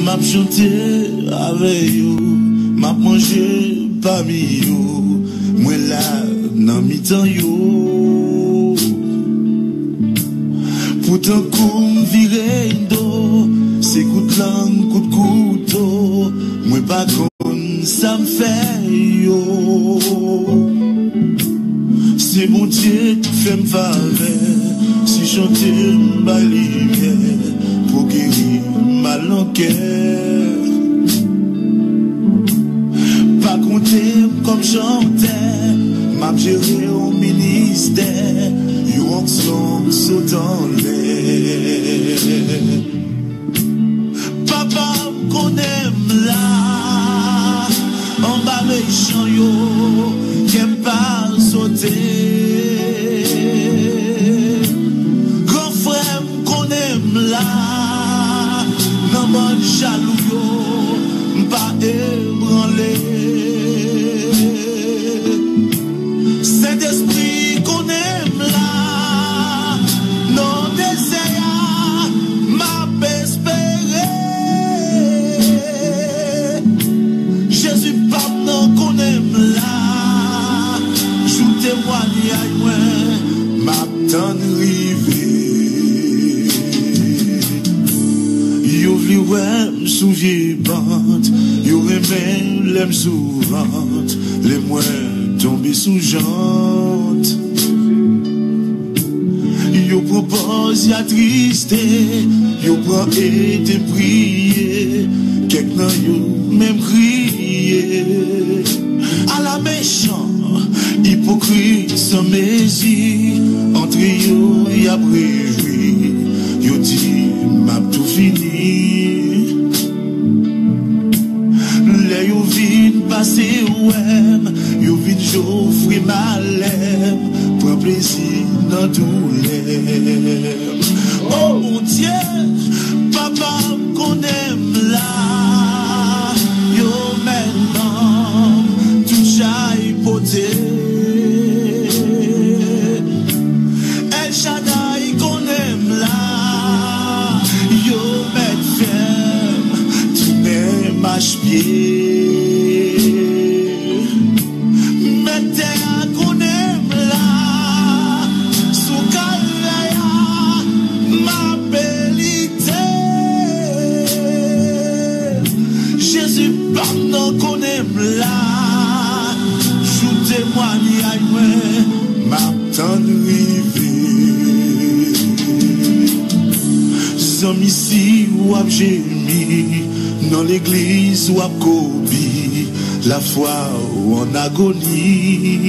m'a chanté avec vous, m'a mangé parmi vous, moi là, dans mi-temps yo. Pourtant, comme virer d'eau, c'est coup de langue, coup de couteau, moi pas comme ça me fait yo. C'est bon Dieu qui fait me faveur, si chanter ma lumière, pour guérir mal en cœur. Pas compter comme chanteur, m'a géré au ministère, you onction saute en l'air. Papa qu'on aime là, en bas méchant yo, qui aime pas sauter. Grand frère qu'on aime là, non bon jaloux yo, pas ébranlé. Saint-Esprit qu'on aime là, non désert, m'a espéré. Jésus pardon qu'on aime là, je témoigne à moi, m'attend rivé. Yo vli ouais m'souvier bande, yo remè l'aime souvent, les moins tombé sous jante. Yo propose ya triste, yo prend et te prier, quelqu'un yo même crier. À la méchant, hypocrite sans mesure, entre yo y a préjoui, yo dit m'a tout fini. Les yo vin passer ouem, yo vin j'offrir ma lèvre, prends plaisir dans douleur. Oh mon Dieu, papa qu'on aime là, yo maintenant touche à hypothèse. El Shaddai qu'on aime là, yo met ferme, tu n'es mâche-pied. Ici ou à gémi, dans l'église ou à Kobi, la foi ou en agonie.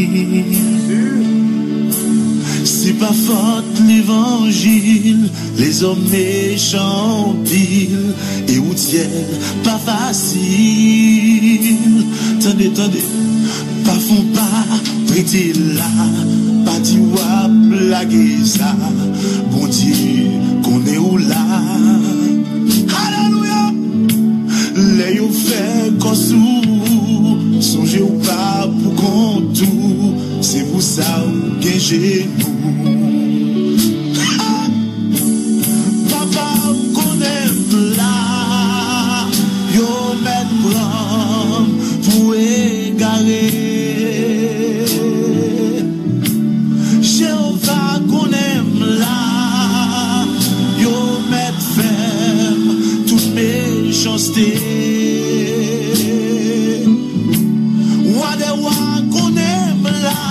C'est pas faute l'évangile, les hommes méchants pile, et où tiennent pas facile. Tendez, pas font pas, prêtez là, pas dit wap blaguer ça, bon Dieu, qu'on est où là. Alléluia. Les yo fait qu'on sous, songez ou pas pour qu'on tout, c'est pour ça ou que j'ai nous. Papa qu'on aime là, yo met bram pour égarer. Jéhovah qu'on aime là, yo met ferme toute méchanceté. Qu'on aime là,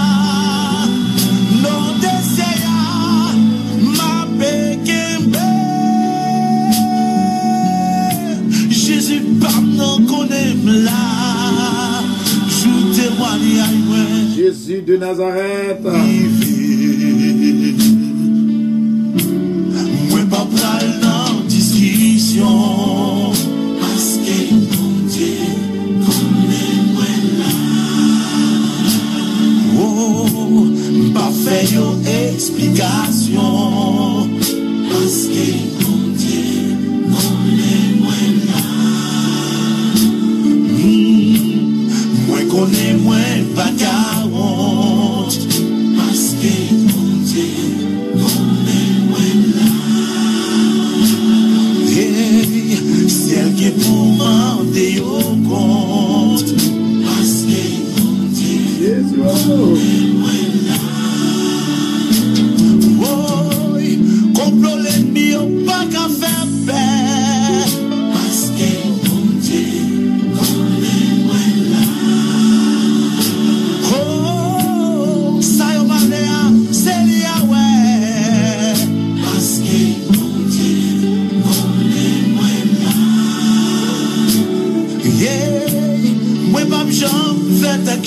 non désert, ma békembe. Jésus pardon qu'on aime là, je témoigne à moi. Jésus de Nazareth. Moi pas pral dans discussion, parce que mon Dieu pas fait yo explication, parce que mon Dieu connaît moins là. Moi connais moins pas 40, parce que mon Dieu connaît moins là. Hey, ciel qui est pour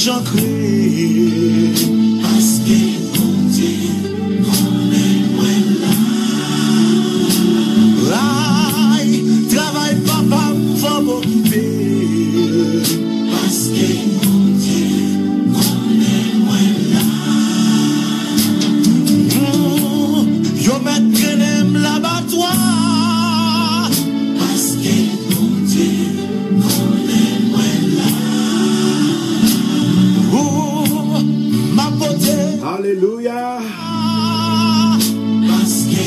j'en crée. Parce que mon Dieu, qu'on est loin là. Aïe, travail papa, faut m'occuper. Parce que mon Dieu, qu'on est loin là. Yo mettre qu'elle l'abattoir. Parce que mon Dieu, qu'on est loin là. Ma beauté. Alléluia. Parce que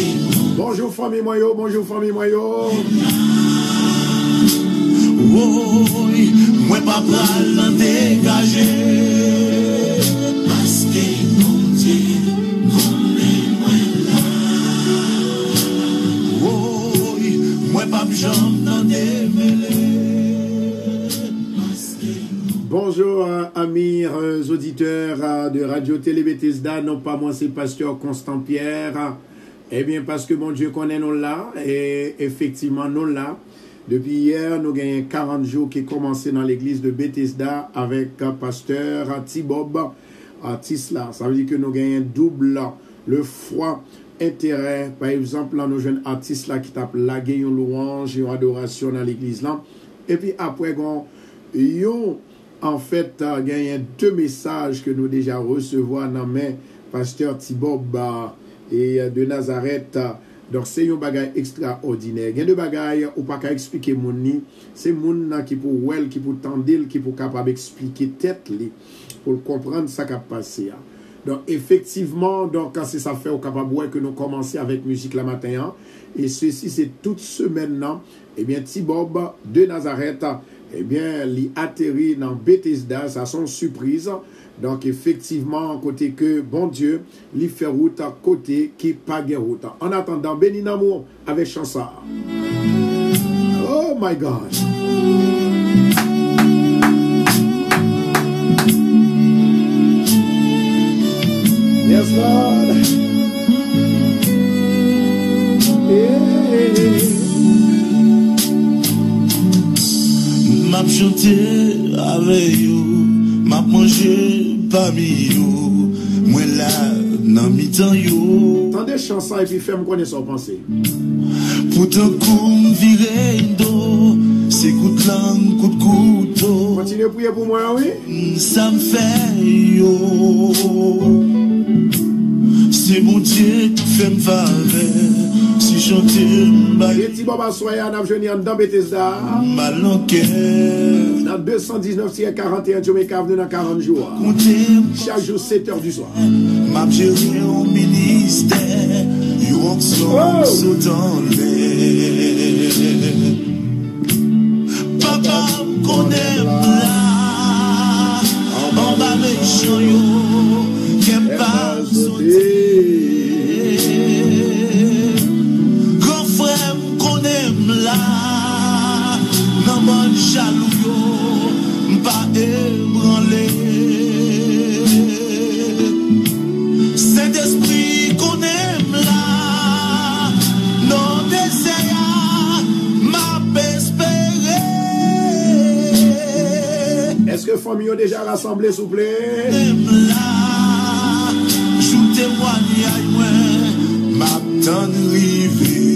bonjour famille Moyo, bonjour famille Moyo. oui, moi pas pral l'en dégager. Parce que mon Dieu, qu'on est loin là. oui, moi pas jambe l'en démêler. Bonjour amis auditeurs de Radio Télé Bethesda, non pas moi c'est Pasteur Constant Pierre. Eh bien parce que mon Dieu connaît nous là, et effectivement nous là. Depuis hier, nous avons 40 jours qui commencé dans l'église de Bethesda avec Pasteur Tibob Tisla. Ça veut dire que nous avons double le foi, intérêt. Par exemple, là, nous jeunes artistes là qui tapent laguer une louange, une adoration dans l'église là. Et puis après, nous en fait, gagné 2 messages que nous déjà recevoir dans main Pasteur Tibob et de Nazareth. Donc c'est un bagage extraordinaire. Il y a des bagages ou pas qu'à expliquer mon ni, c'est mon qui pour well, qui pour tendre, qui pour capable expliquer tête li pour comprendre ça qui a passé. Donc effectivement, donc c'est ça fait au capable que nous commencer avec musique la matin et ceci c'est toute semaine là. Eh bien Tibob de Nazareth, eh bien il atterrit dans Bethesda, ça son surprise. Donc effectivement, côté que bon Dieu, il fait route à côté qui pas de route. En attendant, béni d'amour avec chanson. Oh my God. Yes Lord. M'a chanté avec vous, m'a mangé parmi vous, moi là dans mi-temps yo. Tendez chanson et puis fais-moi connaître son pensée. Pourtant coup virer dos, c'est coup de langue, coup de couteau. Continuez à prier pour moi, oui. Ça me fait yo. C'est mon Dieu qui fait me faveur. Si chanter les petits babas soyez en avenir dans Bethesda. Malanquet. Dans 219-41 Jamaica venu dans 40 jours. Chaque jour 7 heures du soir. M'a géré au ministère. You walk so dans l'air. Papa connaît là. En bas méchant yo. Qu'aime pas sauter. Grand frère connaît là. Nan bon jaloux yo. Pas ébranlé. Saint-Esprit qu'on aime là, non désert, m'a espéré. Est-ce que famille est déjà rassemblée, s'il vous plaît? Aime là, je témoigne à moi, m'a tant rivé.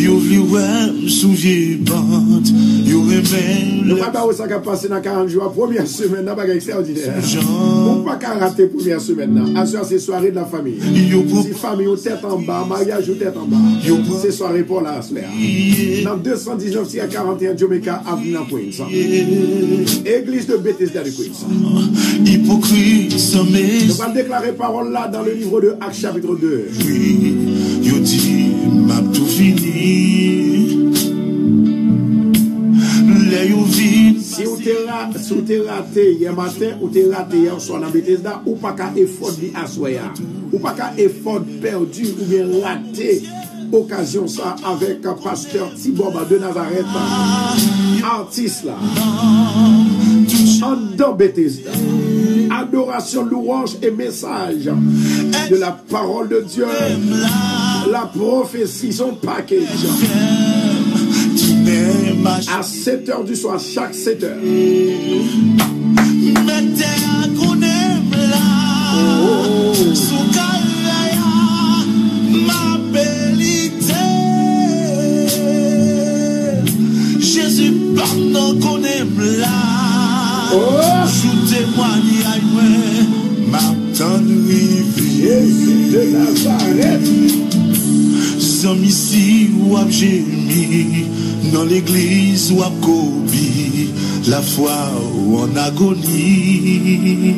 Yo vli ouais, m'souviens bande, yo remède. Le papa où ça a passé dans 40 jours, première semaine, n'a pas extraordinaire. On pas qu'à rater première semaine. À soir, c'est soirée de la famille. Si famille ou tête en bas, mariage ou tête en bas. C'est soirée pour la semaine. Dans 219-41 Jamaica Avenue à Queens. Église de Bethesda de Queens. Hypocrite, sommet. Nous allons déclarer parole là dans le livre de Actes chapitre 2. Oui, yo dit, m'a tout fini. Si vous t'es raté hier matin ou t'es raté hier soir dans Bethesda, ou pas qu'à effort de assoya, ou pas qu'à effort perdu ou bien raté occasion ça avec Pasteur Tibob de Nazareth, artiste là, en dans Bethesda. Adoration, louange et message de la parole de Dieu, la prophétie, son package. Tu m'aimes à 7h du soir, chaque 7h. Mettez à connaître là, sous Kalaya, ma bellité. Jésus, pardon, connaître là, sous témoignage, ma tendre Jésus de Nazareth. Zami ici ou ap gémi, dans l'église ou ap kobi, la foi ou en agonie.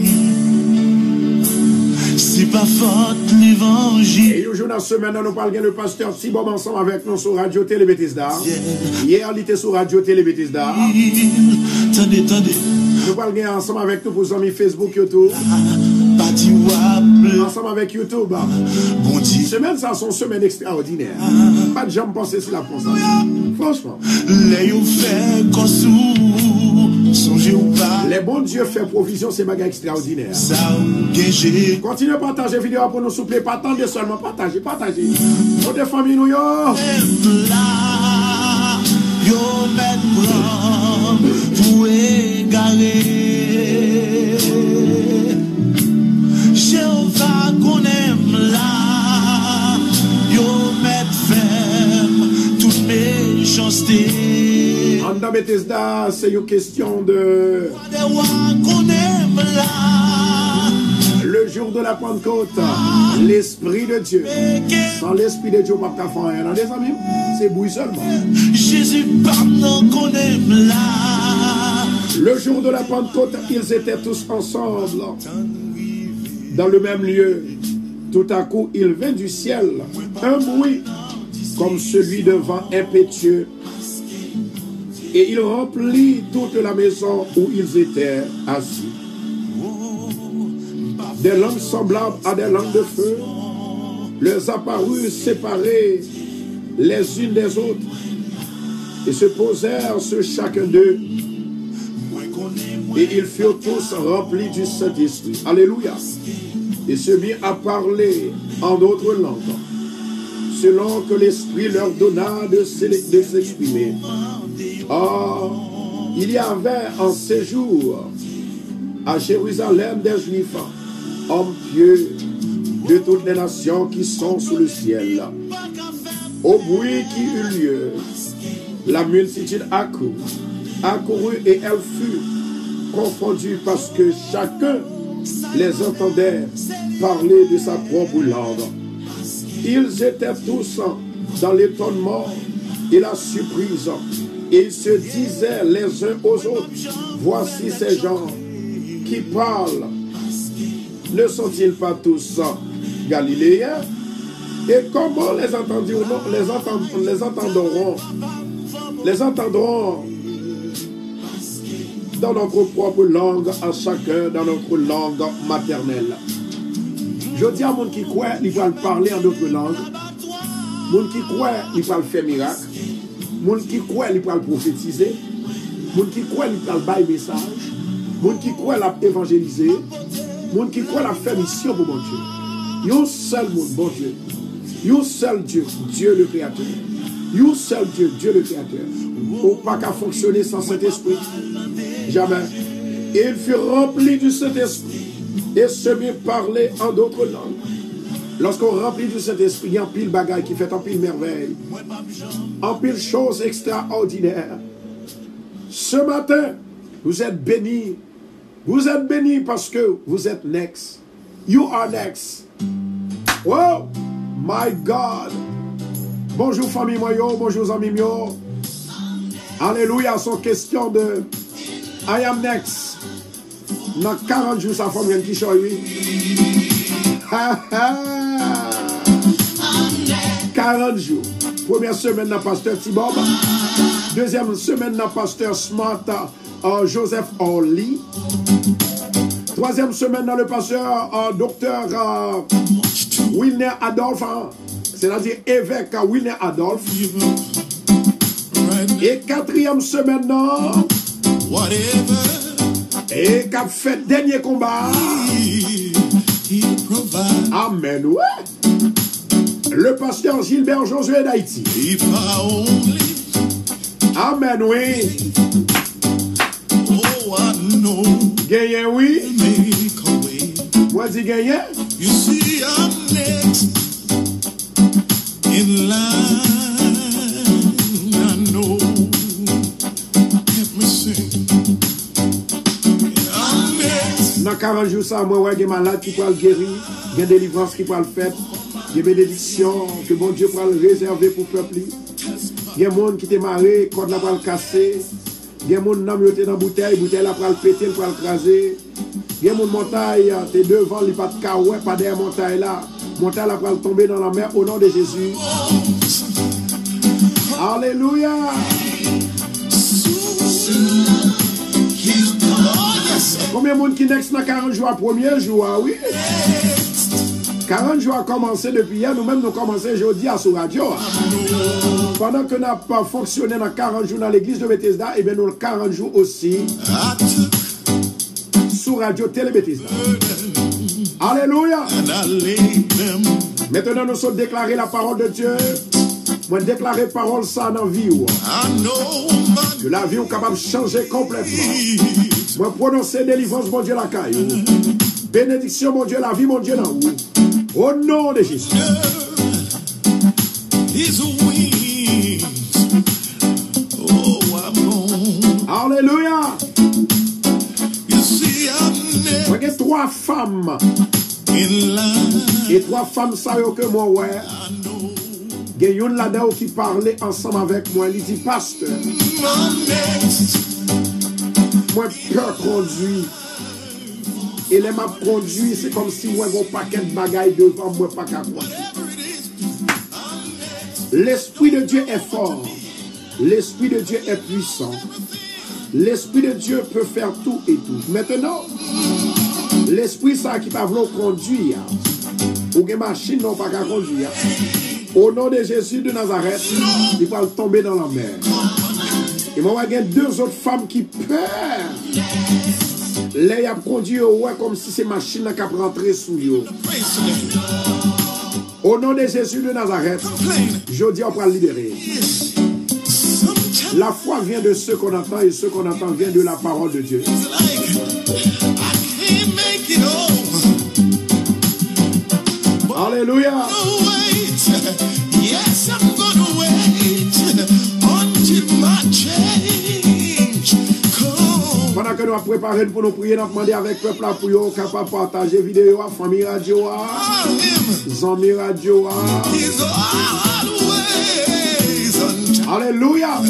C'est pas faute l'évangile. Et aujourd'hui, dans la semaine, nous parlons le pasteur Thibaut ensemble avec nous sur Radio Télé Bethesda. Hier, il était sur Radio Télé Bethesda. Tendez. Nous parlons ensemble avec nous pour les amis Facebook, YouTube. Ensemble avec YouTube. Bon Dieu. Semaine, ça, c'est une semaine extraordinaire. Pas de gens penser sur la France. Franchement. Les ou fait qu'on songez ou pas. Les bons dieux fait provision, c'est maga extraordinaire. Ça ou gagé. Continuez à partager la vidéo pour nous souffler. Pas attendez seulement, partagez. Pour des familles, nous, yo. Yo mettre blanc pour égarer. Jéhovah qu'on aime là, yo mettre ferme toute méchanceté. En dans Bethesda, c'est une question de qu'on aime là. Le jour de la Pentecôte, l'Esprit de Dieu. Sans l'Esprit de Dieu, pas faire rien. Des amis, c'est bouille seulement. Jésus, pardon qu'on aime là. Le jour de la Pentecôte, ils étaient tous ensemble, dans le même lieu. Tout à coup, il vint du ciel un bruit comme celui de vent impétueux. Et il remplit toute la maison où ils étaient assis. Des langues semblables à des langues de feu leur apparurent séparées les unes des autres et se posèrent sur chacun d'eux. Et ils furent tous remplis du Saint-Esprit. Alléluia. Et se mirent à parler en d'autres langues, selon que l'Esprit leur donna de s'exprimer. Or, il y avait en séjour à Jérusalem des Juifs, hommes pieux de toutes les nations qui sont sous le ciel. Au bruit qui eut lieu, la multitude accourut et elle fut confondue parce que chacun les entendait parler de sa propre langue. Ils étaient tous dans l'étonnement et la surprise. Et ils se disaient les uns aux autres, voici ces gens qui parlent. Ne sont-ils pas tous galiléens? Et comment les entendront dans notre propre langue, à chacun dans notre langue maternelle. Je dis à mon qui croit, il va parler en d'autres langues. Mon qui croit, il va faire miracle. Mon qui croit, il va prophétiser. Mon qui croit, il va bailler message. Mon qui croit, il va évangéliser. Mon qui croit, il va faire mission pour mon Dieu. Il y a un seul monde, bon Dieu. Il y a un seul Dieu, Dieu le Créateur. Il y a un seul Dieu, Dieu le Créateur. Il ne peut pas fonctionner sans Saint-Esprit. Jamais. Et il fut rempli du Saint-Esprit et se mit à parler en d'autres langues. Lorsqu'on remplit du Saint-Esprit, il y a un pile bagaille qui fait un pile merveille, un pile choses extraordinaires. Ce matin, vous êtes bénis. Vous êtes bénis parce que vous êtes next. You are next. Oh, my God. Bonjour famille moyo, bonjour amis mio. Alléluia, son question de I am next. Dans 40 jours, ça forme qui choisit, oui. 40 jours. Première semaine dans pasteur Thibaut. Deuxième semaine dans pasteur Smart Joseph Orly. Troisième semaine dans le pasteur docteur Wilner Adolphe. C'est-à-dire évêque Wilner Adolphe. Et quatrième semaine dans et qu'a fait dernier combat. Amen, ouais. Le pasteur Gilbert Josué d'Haïti. Amen, oui. Oh, I know. Gagné, oui. Make a way. Moi, dis gagné. You see, I'm next in line. I know. Let me sing. I'm next. Dans 40 jours, ça, moi, ouais, il y a malade qui peut le guérir. Il y a délivrance qui peut le faire. Il y a bénédiction que bon Dieu peut le réserver pour le peuple. Il y a des gens qui te marré, quand la le casser. Il y a des gens qui sont dans la bouteille la pral péter, pour le craser. Il y a des montagne, tu es devant, il n'y a pas de caouet, pas derrière montagne là. Montagne la pral tomber dans la mer au nom de Jésus. Alléluia. Combien de monde qui next dans 40 jours à premier jour, ah oui? 40 jours a commencé depuis hier, nous-mêmes nous commençons aujourd'hui à sur radio. Pendant que nous n'avons pas fonctionné dans 40 jours dans l'église de Bethesda, et bien nous 40 jours aussi sur radio Télé Bethesda. Alléluia. Maintenant nous sommes déclarés la parole de Dieu. Moi déclarer parole ça dans la vie. Que la vie est capable de changer complètement. Moi prononcer délivrance, mon Dieu la caille. Bénédiction, mon Dieu, la vie, mon Dieu dans vous. Au nom de Jésus. Alléluia. Moi, j'ai 3 femmes. Et 3 femmes, ça y est que moi, ouais. Il y a une là-dedans qui parlait ensemble avec moi. Il dit, pasteur, moi, peur conduit. Et les m'a conduit, c'est comme si moi, j'ai un paquet de bagailles devant moi, pas qu'à quoi. L'Esprit de Dieu est fort. L'Esprit de Dieu est puissant. L'Esprit de Dieu peut faire tout et tout. Maintenant, l'Esprit, ça qui va vouloir conduire, ou une machine, non pas qu'à conduire. Au nom de Jésus de Nazareth, il va tomber dans la mer. Et moi, il y a 2 autres femmes qui peur. Là, il a conduit ouais, comme si c'est machine qui a rentré sous eux. Au nom de Jésus de Nazareth, je dis on va le libérer. La foi vient de ce qu'on entend et ce qu'on entend vient de la parole de Dieu. Alléluia. Yes, I'm gonna wait until my change comes. Pendant que nous avons préparé pour nous prier, nous avons demandé avec le peuple pour nous capable de partager vidéo à famille radio, Zami radio. Alléluia.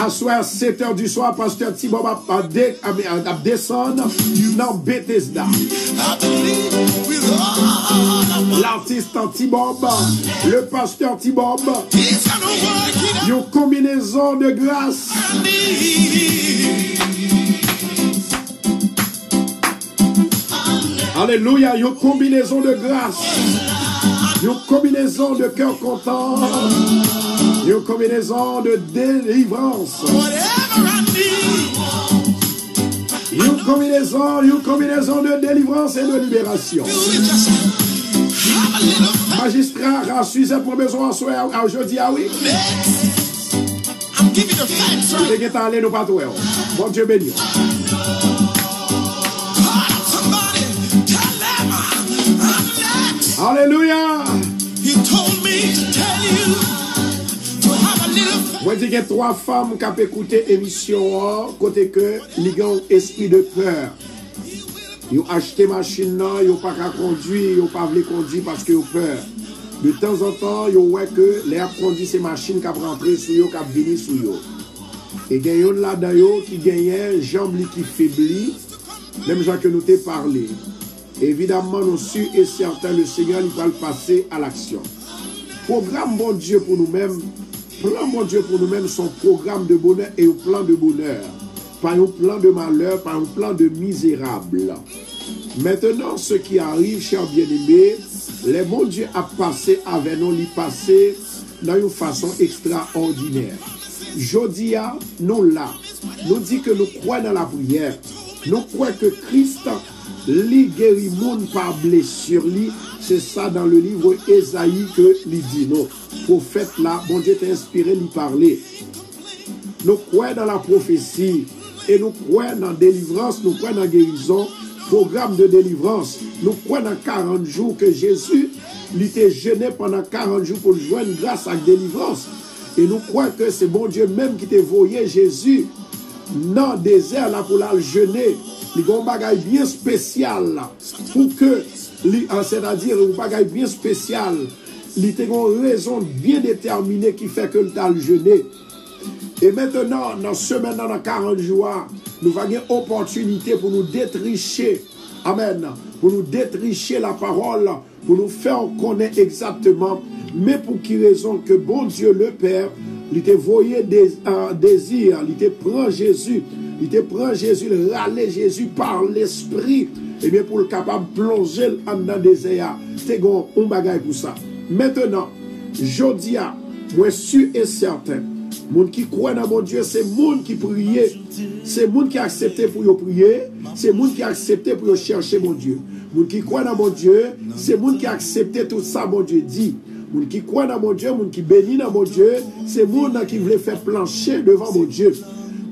À soir 7h du soir, pasteur Thibaut va descendre dans Bethesda. L'artiste Thibaut, le pasteur Thibaut, une combinaison de grâce. Alléluia, une combinaison de grâce. Une combinaison de cœur content. Une combinaison de délivrance. Une combinaison de délivrance et de libération. Magistrat, rassurez pour besoin aujourd'hui, ah oui. Et qui est allé nous pas tout. Bon Dieu béni. Alléluia. Moi, je dis qu'il y a 3 femmes qui ont écouté l'émission, côté que ils ont esprit de peur. Ils ont acheté machine, ils n'ont pas qu'à conduire, ils n'ont pas voulu conduire parce qu'ils ont peur. De temps en temps, ils ont vu que les a conduit ces machines qui ont rentré sur eux, qui ont venu sur eux. Et il y a une là-dedans qui gagne, jambe qui faiblit, même gens que nous t'ai parlé. Évidemment, nous sommes et certains, le Seigneur il va le passer à l'action. Programme bon Dieu pour nous-mêmes, plan bon Dieu pour nous-mêmes, son programme de bonheur et un plan de bonheur. Pas un plan de malheur, pas un plan de misérable. Maintenant, ce qui arrive, chers bien-aimés, les bons Dieu a passé avec nous, il passé dans une façon extraordinaire. Jodia, nous là, nous dit que nous croyons dans la prière. Nous croyons que Christ li guéri moun par blessure li. C'est ça dans le livre Ésaïe que li dit. Non, prophète là, bon Dieu t'a inspiré lui parler. Nous croyons dans la prophétie et nous croyons dans la délivrance, nous croyons dans la guérison, programme de délivrance. Nous croyons dans 40 jours que Jésus il était jeûné pendant 40 jours pour joindre grâce à la délivrance. Et nous croyons que c'est bon Dieu même qui t'a envoyé Jésus dans le désert là pour la jeûner. Il y a un bagage bien spécial là, pour que, c'est-à-dire un bagage bien spécial, il y a une raison bien déterminée qui fait que tu as le jeûné. Et maintenant, dans semaine, dans 40 jours, nous avons une opportunité pour nous détricher. Amen. Pour nous détricher la parole, pour nous faire connaître exactement, mais pour qui raison que bon Dieu le Père, il te voyait des désirs, il te prend Jésus, il râlait Jésus par l'esprit, et bien pour le capable de plonger dans le désert. C'est un bagage pour ça. Maintenant, je dis à moi sûr et certain, moun qui croit dans mon Dieu, c'est moun qui prie, c'est moun qui accepte pour prier, c'est moun qui accepte pour chercher mon Dieu. Moun qui croit dans mon Dieu, c'est moun qui accepte tout ça mon Dieu dit. Moun qui croit dans mon Dieu, moun qui bénit dans mon Dieu, c'est moun qui voulait faire plancher devant mon Dieu.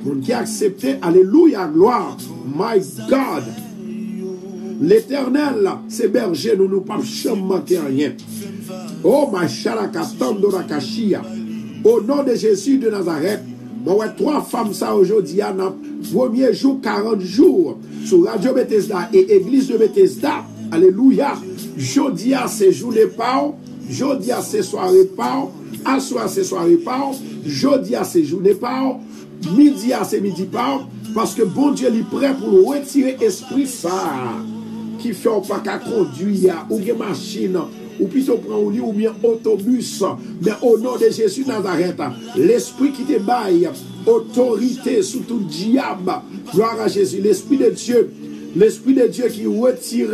Moun qui accepte, alléluia, gloire, my God. L'Éternel, c'est berger, nous ne pouvons pas manquer rien. Oh, ma chalakatandonakashia. Au nom de Jésus de Nazareth, moi, trois femmes ça aujourd'hui, dans le premier jour, 40 jours, sur Radio Bethesda et Église de Bethesda. Alléluia. Jeudi, c'est journée pas. Jeudi, c'est soirée pas. À soir, c'est soirée pas. Jeudi, c'est journée pas. Midi, c'est midi pas. Parce que bon Dieu est prêt pour retirer l'esprit ça. Qui fait pas qu'à conduire ou une machine. Ou plutôt prendre un lit ou bien autobus, mais au nom de Jésus Nazareth, l'esprit qui te baille, autorité sous tout diable, gloire à Jésus, l'esprit de Dieu qui retire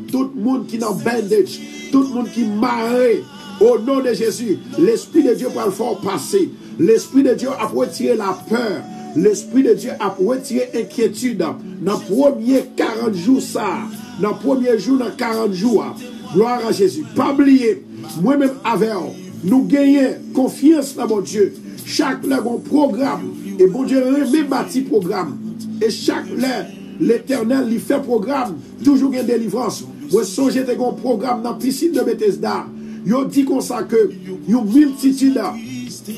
tout le monde qui est en bandage, tout le monde qui est marré, au nom de Jésus, l'esprit de Dieu pour le faire passer, l'esprit de Dieu a retiré la peur, l'esprit de Dieu a retiré l'inquiétude, dans le premier 40 jours ça, dans le premier jour, dans 40 jours, gloire à Jésus. Pas oublier, moi-même avec nous gagnons confiance dans mon Dieu. Chaque là, un programme. Et bon Dieu remet bâti programme. Et chaque là, l'Éternel lui fait programme. Toujours une délivrance. Moi, songez un programme dans la piscine de Bethesda. Yo dit comme ça que une multitude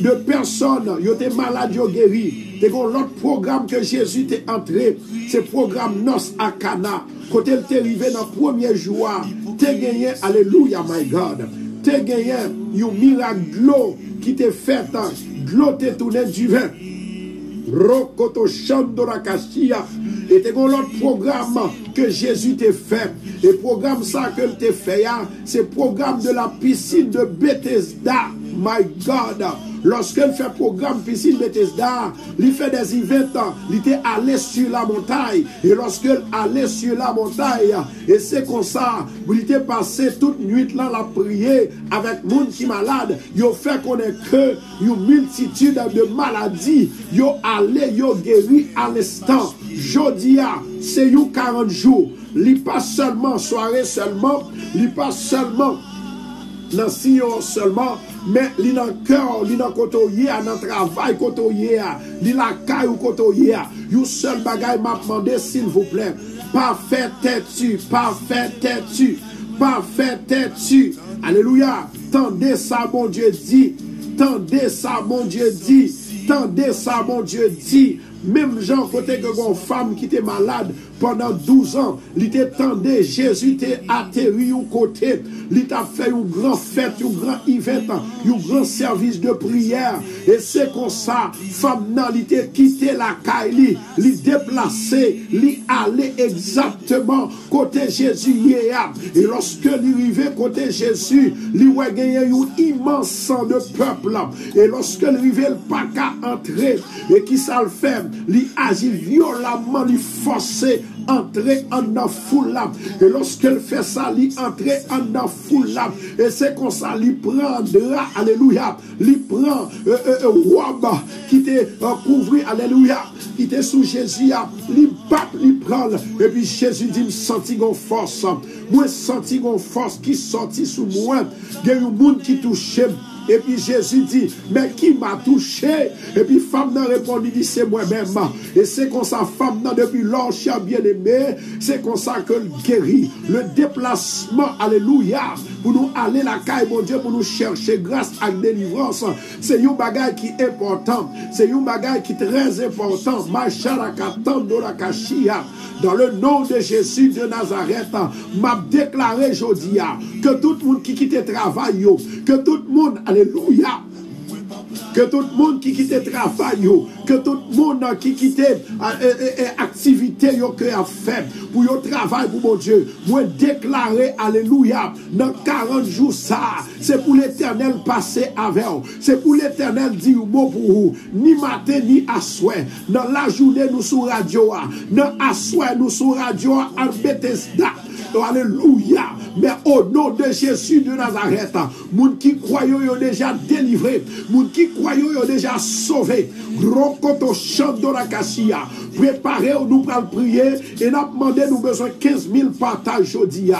de personnes, yo étaient malades, yo guéris. C'est l'autre programme que Jésus est entré. C'est le programme Nos à Cana. Quand il est arrivé dans le premier jour, tu as gagné, alléluia, my God. Tu as gagné un miracle qui t'a fait, l'eau t'a tourné du vin. Rokoto Chandora Kashia. Et tu as l'autre programme que Jésus t'a fait. Et le programme ça que t'a fait, c'est le programme de la piscine de Bethesda, my God. Lorsqu'elle fait programme piscine Bethesda, il fait des events, il était allé sur la montagne. Et lorsqu'elle allait sur la montagne, et c'est comme ça, il était passé toute nuit là, la prier avec monde qui est malade. Il fait connaître que une multitude de maladies, il allé, il guéri à l'instant. Jodia, c'est 40 jours. Il pas seulement soirée seulement, il pas seulement dans sillon seulement, mais il dans cœur, il dans côté, dans travail côté, il la caille côté. You seul bagaille m'a demandé s'il vous plaît, pas fait têtu, pas fait têtu, pas fait têtu. Alléluia. Tendez ça mon Dieu dit, tendez ça mon Dieu dit, tendez ça mon Dieu dit. Même Jean, côté que une femme qui était malade pendant 12 ans, il t'attendait, Jésus t'a atterri au côté, il t'a fait une grande fête, un grand event, un grand service de prière. Et c'est comme ça, femme nan, il t'a quitté la caille, il déplacé, il allait exactement côté Jésus hier. Et lorsque il arrivait côté Jésus, il a gagné un immense sang de peuple. Et lorsque il arrivait, il pas qu'à entrer, et qui ça le fait? Il agit violemment, il forçait entrer en foule là. Et lorsqu'elle fait ça, il entrer en foule là. Et c'est comme ça, il prendra, alléluia, il prend robe qui t'est couvert, alléluia, qui était sous Jésus, il bat, il prend. Et puis Jésus dit, me senti une force. Moi, senti une force qui sortit sous moi. Il y a un monde qui touche. Et puis Jésus dit, mais qui m'a touché? Et puis femme n'a répondu, dit, c'est moi-même. Et c'est comme ça, femme n'a depuis l'enchère bien-aimé, c'est comme ça que le guérit. Le déplacement, alléluia, pour nous aller la caille, mon Dieu, pour nous chercher grâce à la délivrance. C'est un bagage qui est important. C'est un bagage qui est très important. Dans le nom de Jésus de Nazareth, m'a déclaré aujourd'hui que tout le monde qui quitte le travail, que tout le monde, alléluia, que tout le monde qui quitte le travail, que tout le monde qui quitte l'activité que a fait pour le travail pour mon Dieu, moi déclarer, alléluia, dans 40 jours ça, c'est pour l'éternel passer avec vous, c'est pour l'éternel dire mot pour vous, ni matin ni à souhait, dans la journée nous sur radio, dans à souhait nous sur radio en Bethesda. Alléluia. Mais au nom de Jésus de Nazareth, moun qui croient ont déjà délivré, moun qui croient ont déjà sauvé. Rokoto chando la cassia. Préparez nous pour prier et nous demandé nous besoin 15 000 partages aujourd'hui.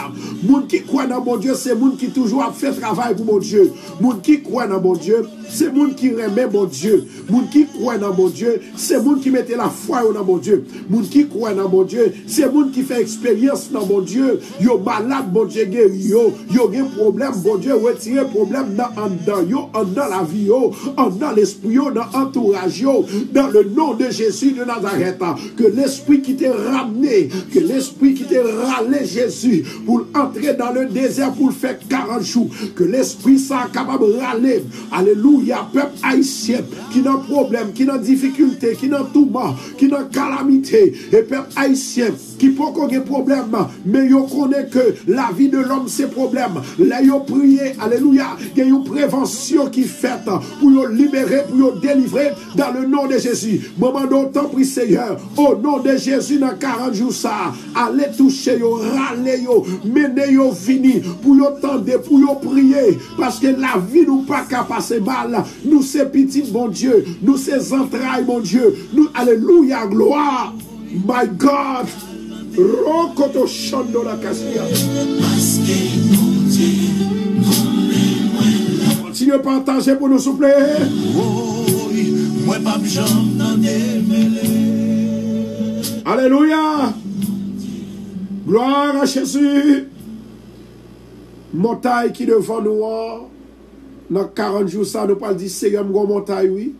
Moun qui croient dans mon Dieu, c'est moun qui toujours a fait travail pour mon Dieu. Moun qui croient dans mon Dieu, c'est moun qui remet mon Dieu. Moun qui croient dans mon Dieu, c'est moun qui mettait la foi dans mon Dieu. Moun qui croient dans mon Dieu, c'est moun qui fait expérience dans mon Dieu. Yo malade, bon Dieu guéri yo. Yo gen problème, bon Dieu retire problème dans la vie yo, dans l'esprit yo, dans l'entourage yo, dans le nom de Jésus de Nazareth. Que l'esprit qui t'a ramené, que l'esprit qui t'a râlé Jésus pour entrer dans le désert pour faire 40 jours, que l'esprit soit capable de râler. Alléluia, peuple haïtien qui n'a problème, qui n'a difficulté, qui n'a tourment, qui n'a calamité, et peuple haïtien qui peut qu'on ait problème, mais yo connaît que la vie de l'homme c'est problème. Là yo prié, alléluia, il y a une prévention qui faite pour yo libérer, pour yo délivrer dans le nom de Jésus. Moment d'autant prie Seigneur, au nom de Jésus dans 40 jours ça, allez toucher yo, râler yo, mener yo fini, pour yo tendre, pour yo prier, parce que la vie nous pas qu'à passer mal, nous c'est petit bon Dieu, nous c'est entrailles mon Dieu, nous, alléluia, gloire, my God. Rokoto chando la cassia. Continuez à partager pour nous souffler. Alléluia. Gloire à Jésus. Montagne qui devant nous, dans 40 jours, ça nous parle dit Seigneur, mon montagne, oui.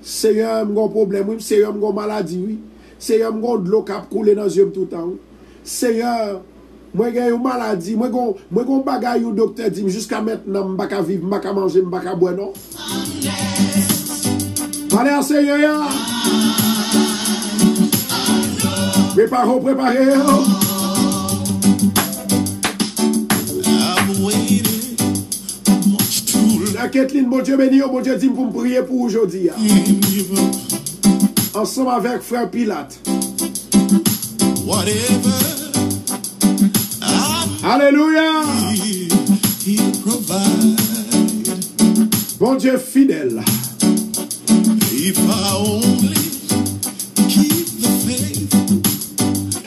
Seigneur, mon problème, oui. Seigneur, mon maladie, oui. Seigneur, moi, de l'eau qui a coulé dans les yeux tout le temps. Seigneur, moi, j'ai une maladie. Moi, j'ai un bagage où le docteur dit jusqu'à maintenant, je ne peux pas vivre, je ne peux pas manger, je ne peux pas boire, non? Allez, à Seigneur. Préparez, préparez. La Kathleen, mon Dieu béni, mon Dieu dit pour me prier pour aujourd'hui. Ensemble avec frère Pilate. Alléluia. Bon Dieu fidèle.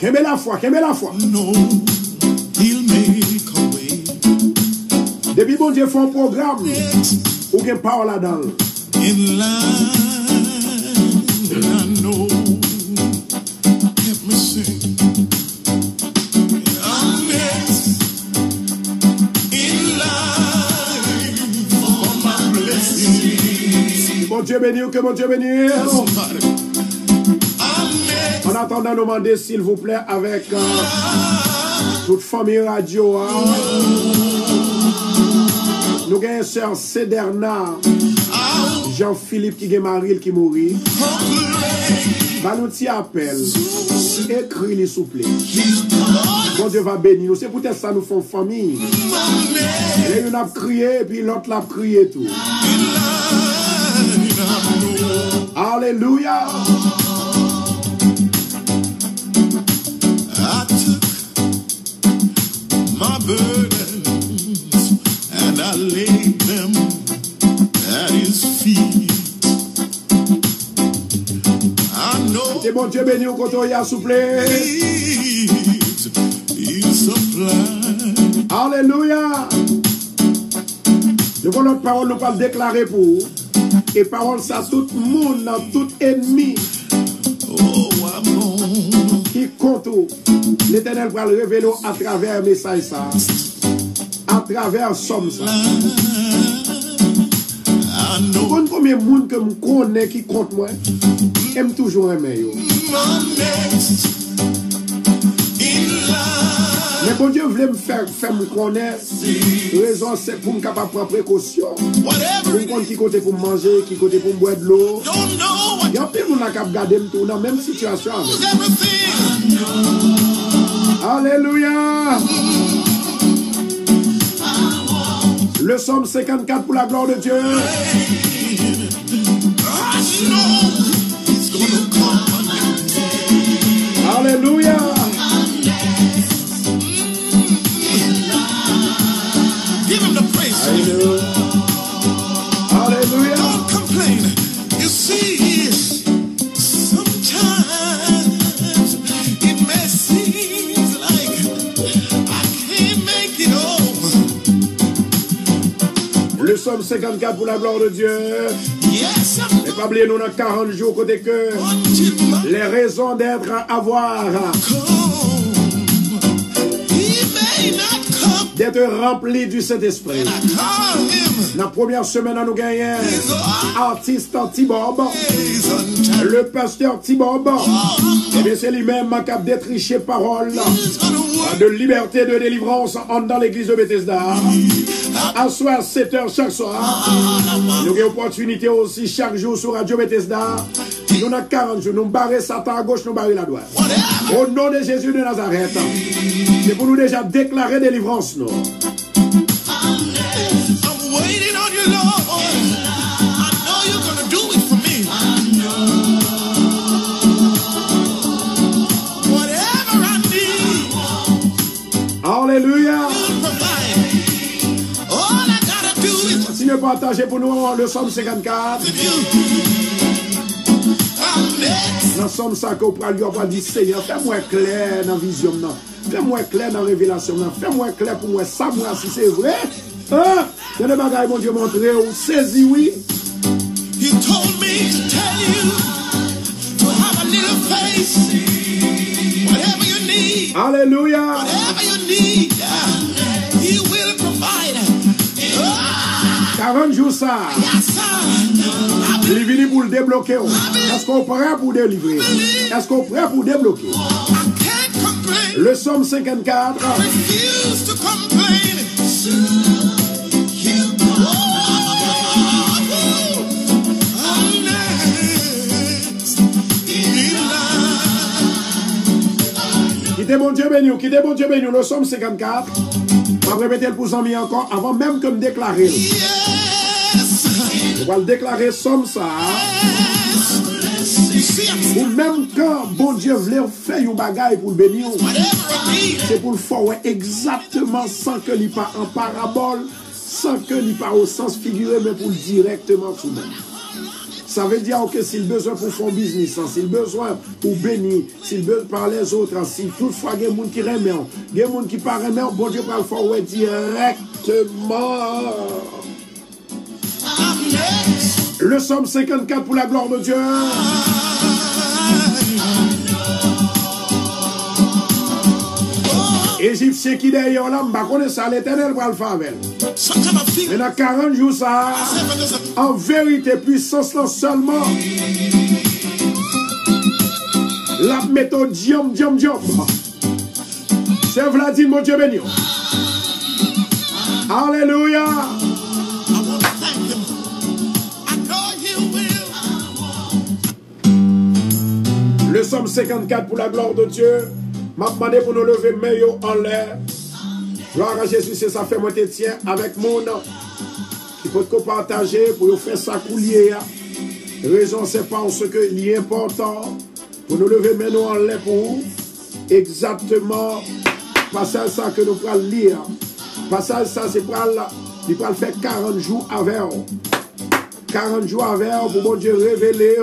Qu'aimez la foi, qu'aimez la foi. Depuis bon Dieu fait un programme où il y a parole là-dedans. Mon Dieu béni, que mon Dieu béni. En attendant, nous demander s'il vous plaît avec toute famille radio. Nous avons sœur Céderna, Jean-Philippe qui est marié qui mourit. Va nous t'y appel. Écris-les s'il vous plaît. Bon Dieu va bénir nous. C'est peut-être ça nous font famille. Et une a crié et puis l'autre l'a crié tout. Alléluia. my burdens and I lay them at his feet. I know Et bon Dieu béni au côté, s'il vous plaît. He'll supply. Alléluia. Nous avons notre parole, nous pas déclarer pour vous. Et parole ça, tout le monde, tout ennemi Oh, I'm on. qui compte, l'Éternel va le révéler à travers un message ça. À travers somme ça. I know Vous combien de monde que je connais qui compte moi, aime toujours aimer yo. my next in line. Mais bon Dieu voulait me faire me connaître. Raison c'est pour me capable prendre précaution. Pour Whatever me it connaître qui côté pour manger, qui côté pour boire de l'eau. don't know what Il y a plus de monde qui a gardé tout dans la même situation. avec. everything. Alléluia. Le psaume 54 pour la gloire de Dieu. I know he's gonna come. Alléluia. Give him the praise. Alléluia. Don't complain. You see, sometimes it may seem like I can't make it home. Le psaume 54 pour la gloire de Dieu. Yes, I'm Et pas oublier nous dans 40 jours côté que until my les raisons d'être à avoir, come. He may not come. d'être remplis du Saint-Esprit. I call him. La première semaine, nous gagnons artiste Tibob, He's until le pasteur Tibob. Et bien c'est lui-même qui a détriché parole he's gonna work. de liberté, de délivrance dans l'église de Bethesda. À soir, 7h chaque soir. Nous avons opportunité aussi chaque jour sur Radio Bethesda. Nous avons 40 jours. Nous barrons Satan à gauche, nous barrons la droite. Whatever. Au nom de Jésus de Nazareth. C'est pour nous déjà déclarer délivrance. Nous. I'm waiting on you, Lord. I know you're gonna do it for me. Whatever I need, Alléluia. you'll provide. All I gotta do is Continuez à partager pour nous le psaume 54. with you. I'm next. Dans le psaume ça qu'on prend, on va dire Seigneur, fais-moi clair dans la vision. Fais-moi clair dans la révélation. Fais-moi clair pour moi. Ça, moi, si c'est vrai. Hein? Il y a des bagailles, mon Dieu, montré. Ou saisi, oui. He told me to tell you to have a little faith. Whatever you need, Alléluia. whatever you need, He will provide. 40 jours ça. Yes, sir. Il est venu pour le débloquer. Est-ce qu'on est prêt pour délivrer? Est-ce qu'on est prêt pour débloquer? I can't complain. Le psaume 54. Refuse to complain. I'm next in line. Quittez mon Dieu béni. Quittez mon Dieu béni. Le psaume 54. Je vais répéter le pour amis encore avant même que me déclarer. Yes. Je vais le déclarer somme ça. You see, Ou même quand bon Dieu voulait faire un bagaille pour le bénir. whatever I need, C'est pour le faire ouais, exactement sans que l'il pas en parabole, sans que l'il pas au sens figuré, mais pour le directement tout de même. Ça veut dire que s'il besoin pour faire un business, s'il besoin pour bénir, s'il besoin par les autres, si toutefois il y a des gens qui remettent, il y a des gens qui ne remettent pas, bon Dieu va le faire ouais, directement. I'm next. Le psaume 54 pour la gloire de Dieu. Égyptien qui derrière là, je connais ça, l'Éternel va le faire avec. Sometimes I feel Et dans 40 jours, ça, myself as a en vérité, puissance là seulement. La méthode diom. C'est Vladimir, mon Dieu béni. Alléluia. I want to thank him. I know he will. Le psaume 54 pour la gloire de Dieu. M'a demandé pour nous lever meilleur en l'air. Gloire à Jésus, c'est ça fait moi te tiens avec mon nom. Il faut que partager pour nous faire ça coulier. Raison c'est parce que il est important pour nous lever maintenant en l'air pour exactement Passage ça que nous pourrons lire. Passage ça, c'est pour il va faire 40 jours avec. 40 jours avec pour mon Dieu révéler.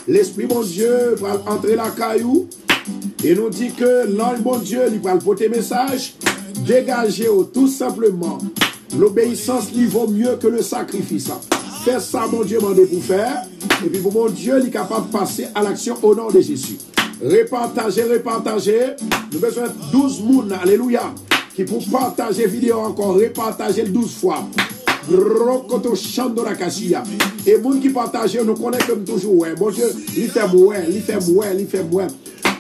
L'Esprit, mon Dieu, va entrer la caillou. Et nous dit que l'ange, mon Dieu, il va porter message. Dégager tout simplement. L'obéissance lui vaut mieux que le sacrifice. Fais ça, mon Dieu, demandé pour faire. Et puis, pour mon Dieu, il est capable de passer à l'action au nom de Jésus. Repartager. Nous avons besoin de 12 mounes, alléluia, qui pour partager vidéo encore, repartager 12 fois. Rokoto Chandora Kashia. Et moun qui partage, nous connaissons comme toujours. Ouais. Mon Dieu, il fait moins.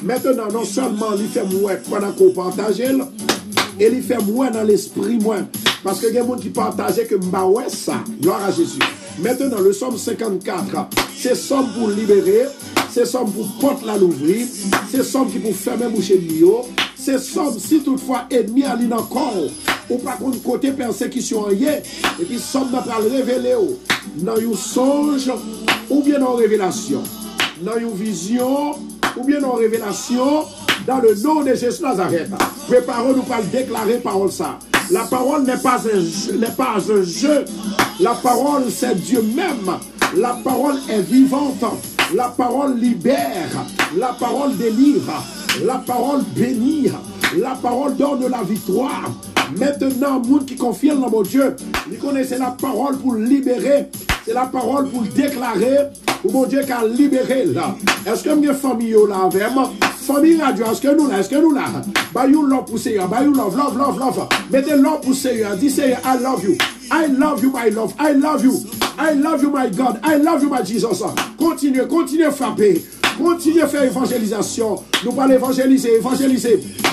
Maintenant, non seulement il fait moins pendant qu'on partage, et il fait moins dans l'esprit moins. Parce que il y a des gens qui partagent que ouais ça. Gloire à Jésus. Maintenant, le Somme 54, c'est somme pour libérer, c'est somme pour porte la l'ouvrir, c'est somme qui pour fermer bouche de l'eau, c'est somme si toutefois ennemi à l'île encore, ou pas contre côté persécution en yé, et puis somme n'a pas le révéler dans une songe, ou bien dans révélation, dans une vision, ou bien dans révélation, dans le nom de Jésus Nazareth. Préparons-nous par le déclarer parole ça. La parole n'est pas un jeu. La parole, c'est Dieu même. La parole est vivante. La parole libère. La parole délivre. La parole bénit. La parole donne la victoire. Maintenant, monde qui confirme dans mon Dieu, il connaît la parole pour libérer. C'est la parole pour déclarer. Ou mon Dieu qui a libéré là. Est-ce que mes familles là avec moi? Famille radio, est-ce que nous là? Bayou love pour Seigneur, bayou love. Mettez love pour Seigneur. Dis Seigneur, I love you. I love you, my love. I love you. I love you, my God. I love you, my Jesus. Continuez à frapper. Continuez à faire évangélisation. Nous parlons évangéliser.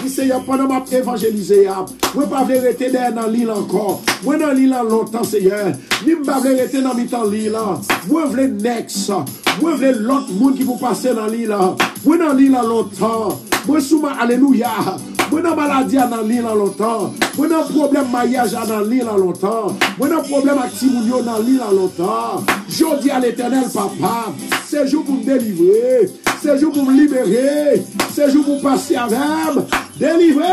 Dis Seigneur, pendant ma évangéliser, moi pas voulais rester dans l'île encore. Moi dans l'île longtemps, Seigneur. Ni pas voulais rester dans mi-temps l'île. Moi voulais next. Moi voulais l'autre monde qui vous passer dans l'île. Moi dans l'île longtemps. Moi souvent alléluia. Moi dans maladie dans l'île longtemps. Moi dans problème mariage dans l'île longtemps. Moi dans problème activité dans l'île longtemps. Je dis à l'Éternel papa, c'est jour pour me délivrer. C'est jour pour me libérer. C'est jour pour passer avec. Délivrer.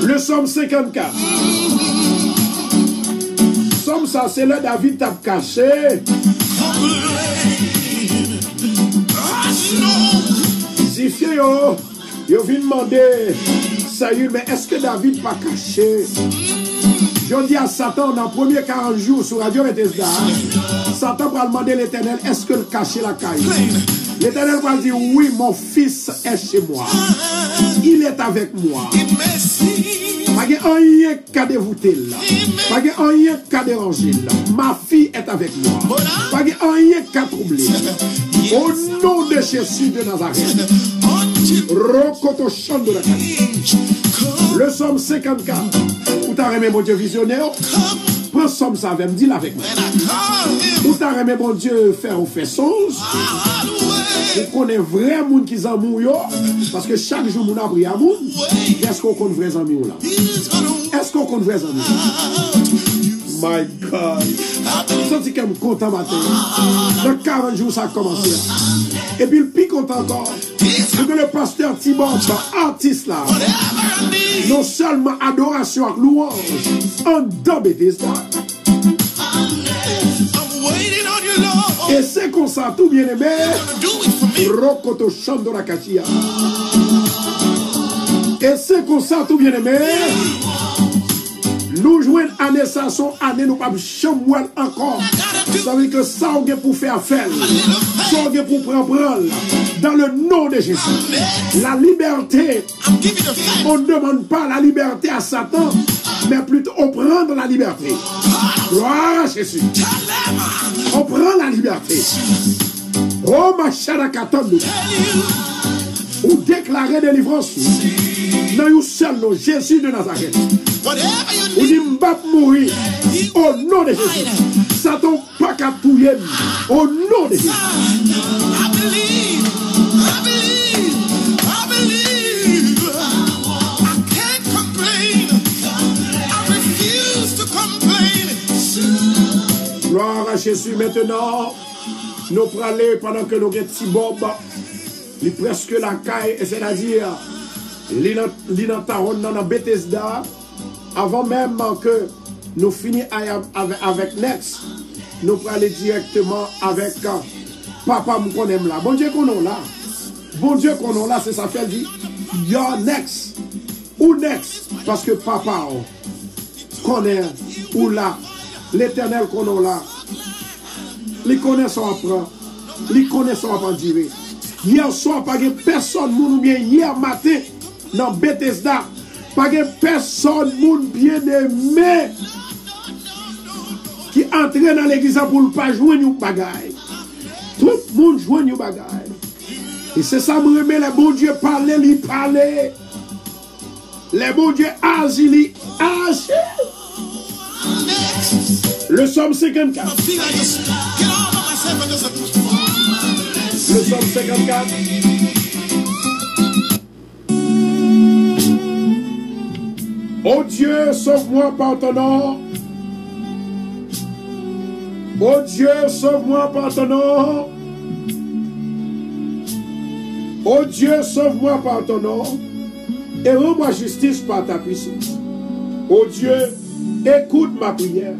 Le Somme 54. Somme ça, c'est là David t'a caché. Zifie yo vient demander, Saül, mais est-ce que David pas caché? Je dis à Satan dans les premiers 40 jours sur Radio Bethesda, Satan va demander à l'Éternel, est-ce que le caché la caille? L'Éternel va dire, oui, mon fils est chez moi. Il est avec moi. Pas de rien qu'à dévoûter là. Pas de rien qu'à déranger là. Ma fille est avec moi. Pas de rien qu'à troubler. Au nom de Jésus de Nazareth. Rokoto Chandora. Le Somme 54. Où t'as remis mon Dieu visionnaire? Prends Somme ça avec, me dis-le avec moi. Où t'as remis mon Dieu faire ou fait songe? On connaît vrai monde qui s'en mouille. Parce que chaque jour, on a pris à moun. Est-ce qu'on connaît vrai amis là? Est-ce qu'on connaît vrai amis? My God. Je sens que je suis content matin. Dans 40 jours, ça a commencé. Et puis, le plus content encore, c'est que le pasteur Thibaut, artiste là, non seulement adoration avec louange, en dedans Bethesda. Et c'est comme ça, tout bien aimé. Rokoto Chandora Kashia. Et c'est comme ça, tout bien aimé. Nous jouons année ça, son année, nous pas chamouer encore. Ça veut dire que ça, on est pour faire faire. Ça, on est pour prendre. Dans le nom de Jésus. La liberté. On ne demande pas la liberté à Satan, mais plutôt on prend la liberté. Gloire à Jésus. On prend la liberté. Oh, ma charakatondou. Ou déclarer délivrance. Dans un seul nom, Jésus de Nazareth. Ou dit m'bap mourir. Au nom de Jésus. Satan pas qu'à touiller. Au nom de Jésus. Gloire à Jésus. Maintenant, nous prenons pendant que nous avons petit bob. il presque la caille, c'est-à-dire, il dans Taron, dans Bethesda, avant même que nous finissions avec Next, nous pourrons aller directement avec Papa qu'on aime là. Bon Dieu qu'on a là. Bon Dieu qu'on a là, c'est ça fait dit. Your next. Ou next. Parce que Papa qu'on est ou là. L'Éternel qu'on a là. Les connaissants apprend. Les connaissants apprend dire. Hier soir, pas de personne moun bien hier matin dans Bethesda. Pas de personne moun bien aimé qui entre dans l'église pour ne pas jouer nous bagaille. Tout le monde joue nous bagaille. Et c'est ça me remet les bons dieux parler, lui parler. Les bons dieux agir, lui agir. Le psaume 54. Le psaume 54. Oh Dieu, sauve-moi par ton nom. Oh Dieu, sauve-moi par ton nom. Oh Dieu, sauve-moi par ton nom. Et rends-moi justice par ta puissance. Oh Dieu, écoute ma prière.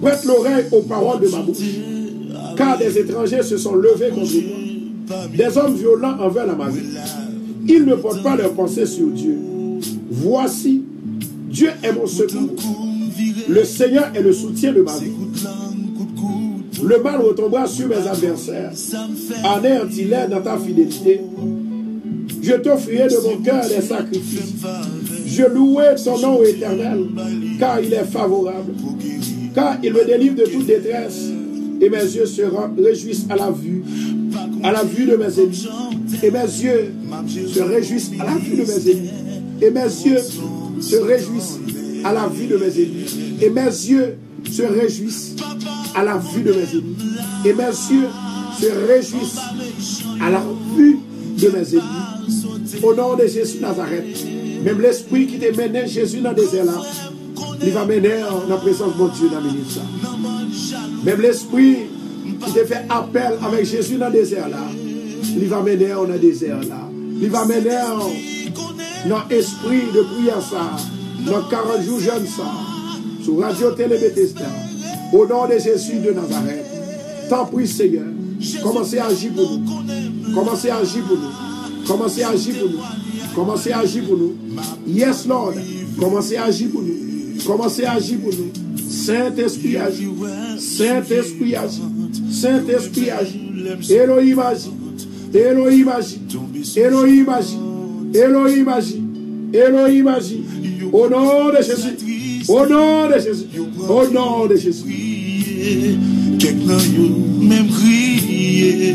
Prête l'oreille aux paroles de ma bouche. Car des étrangers se sont levés contre moi. Des hommes violents envers ma vie. Ils ne portent pas leur pensée sur Dieu. Voici, Dieu est mon secours. Le Seigneur est le soutien de ma vie. Le mal retombera sur mes adversaires. Anéantis-les dans ta fidélité. Je t'offrirai de mon cœur des sacrifices. Je louerai ton nom éternel, car il est favorable. Car il me délivre de toute détresse. Et mes yeux se réjouissent à la vue de mes ennemis. Et mes yeux se réjouissent à la vue de mes ennemis. Et mes yeux se réjouissent à la vue de mes ennemis. Et mes yeux se réjouissent à la vue de mes ennemis. Et mes yeux se réjouissent à la vue de mes ennemis. Au nom de Jésus Nazareth, même l'esprit qui te menait Jésus dans le désert là, il va mener en la présence de mon Dieu dans le ministère. Même l'esprit qui te fait appel avec Jésus dans le désert là, il va mener dans le désert là. Il va mener dans l'esprit de prière ça, dans 40 jours jeune ça, sur Radio Télé Bethesda. Au nom de Jésus de Nazareth, t'en prie Seigneur, commencez à agir pour nous. Commencez à agir pour nous. Commencez à agir pour nous. Commencez à agir pour nous. Yes Lord, commencez à agir pour nous. Commencez à agir pour nous. Saint-Esprit agit. Saint-Esprit agit. Saint-Esprit agit. Elohim agit. Elohim agit. Elohim agit. Elohim agit. Elohim agit. Au nom de Jésus. Au nom de Jésus. Au nom de Jésus. Quelqu'un même crier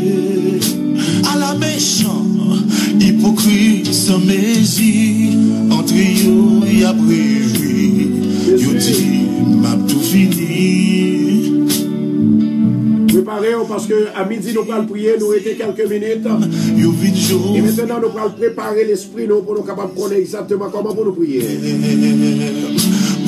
à la méchant, hypocrite sans mesure, entre eux y a prévu, yo dit m'a tout fini. Préparez-vous parce que à midi nous allons prier, nous étions quelques minutes. Et maintenant nous allons préparer l'esprit nous pour nous capables de connaître exactement comment pour nous prier.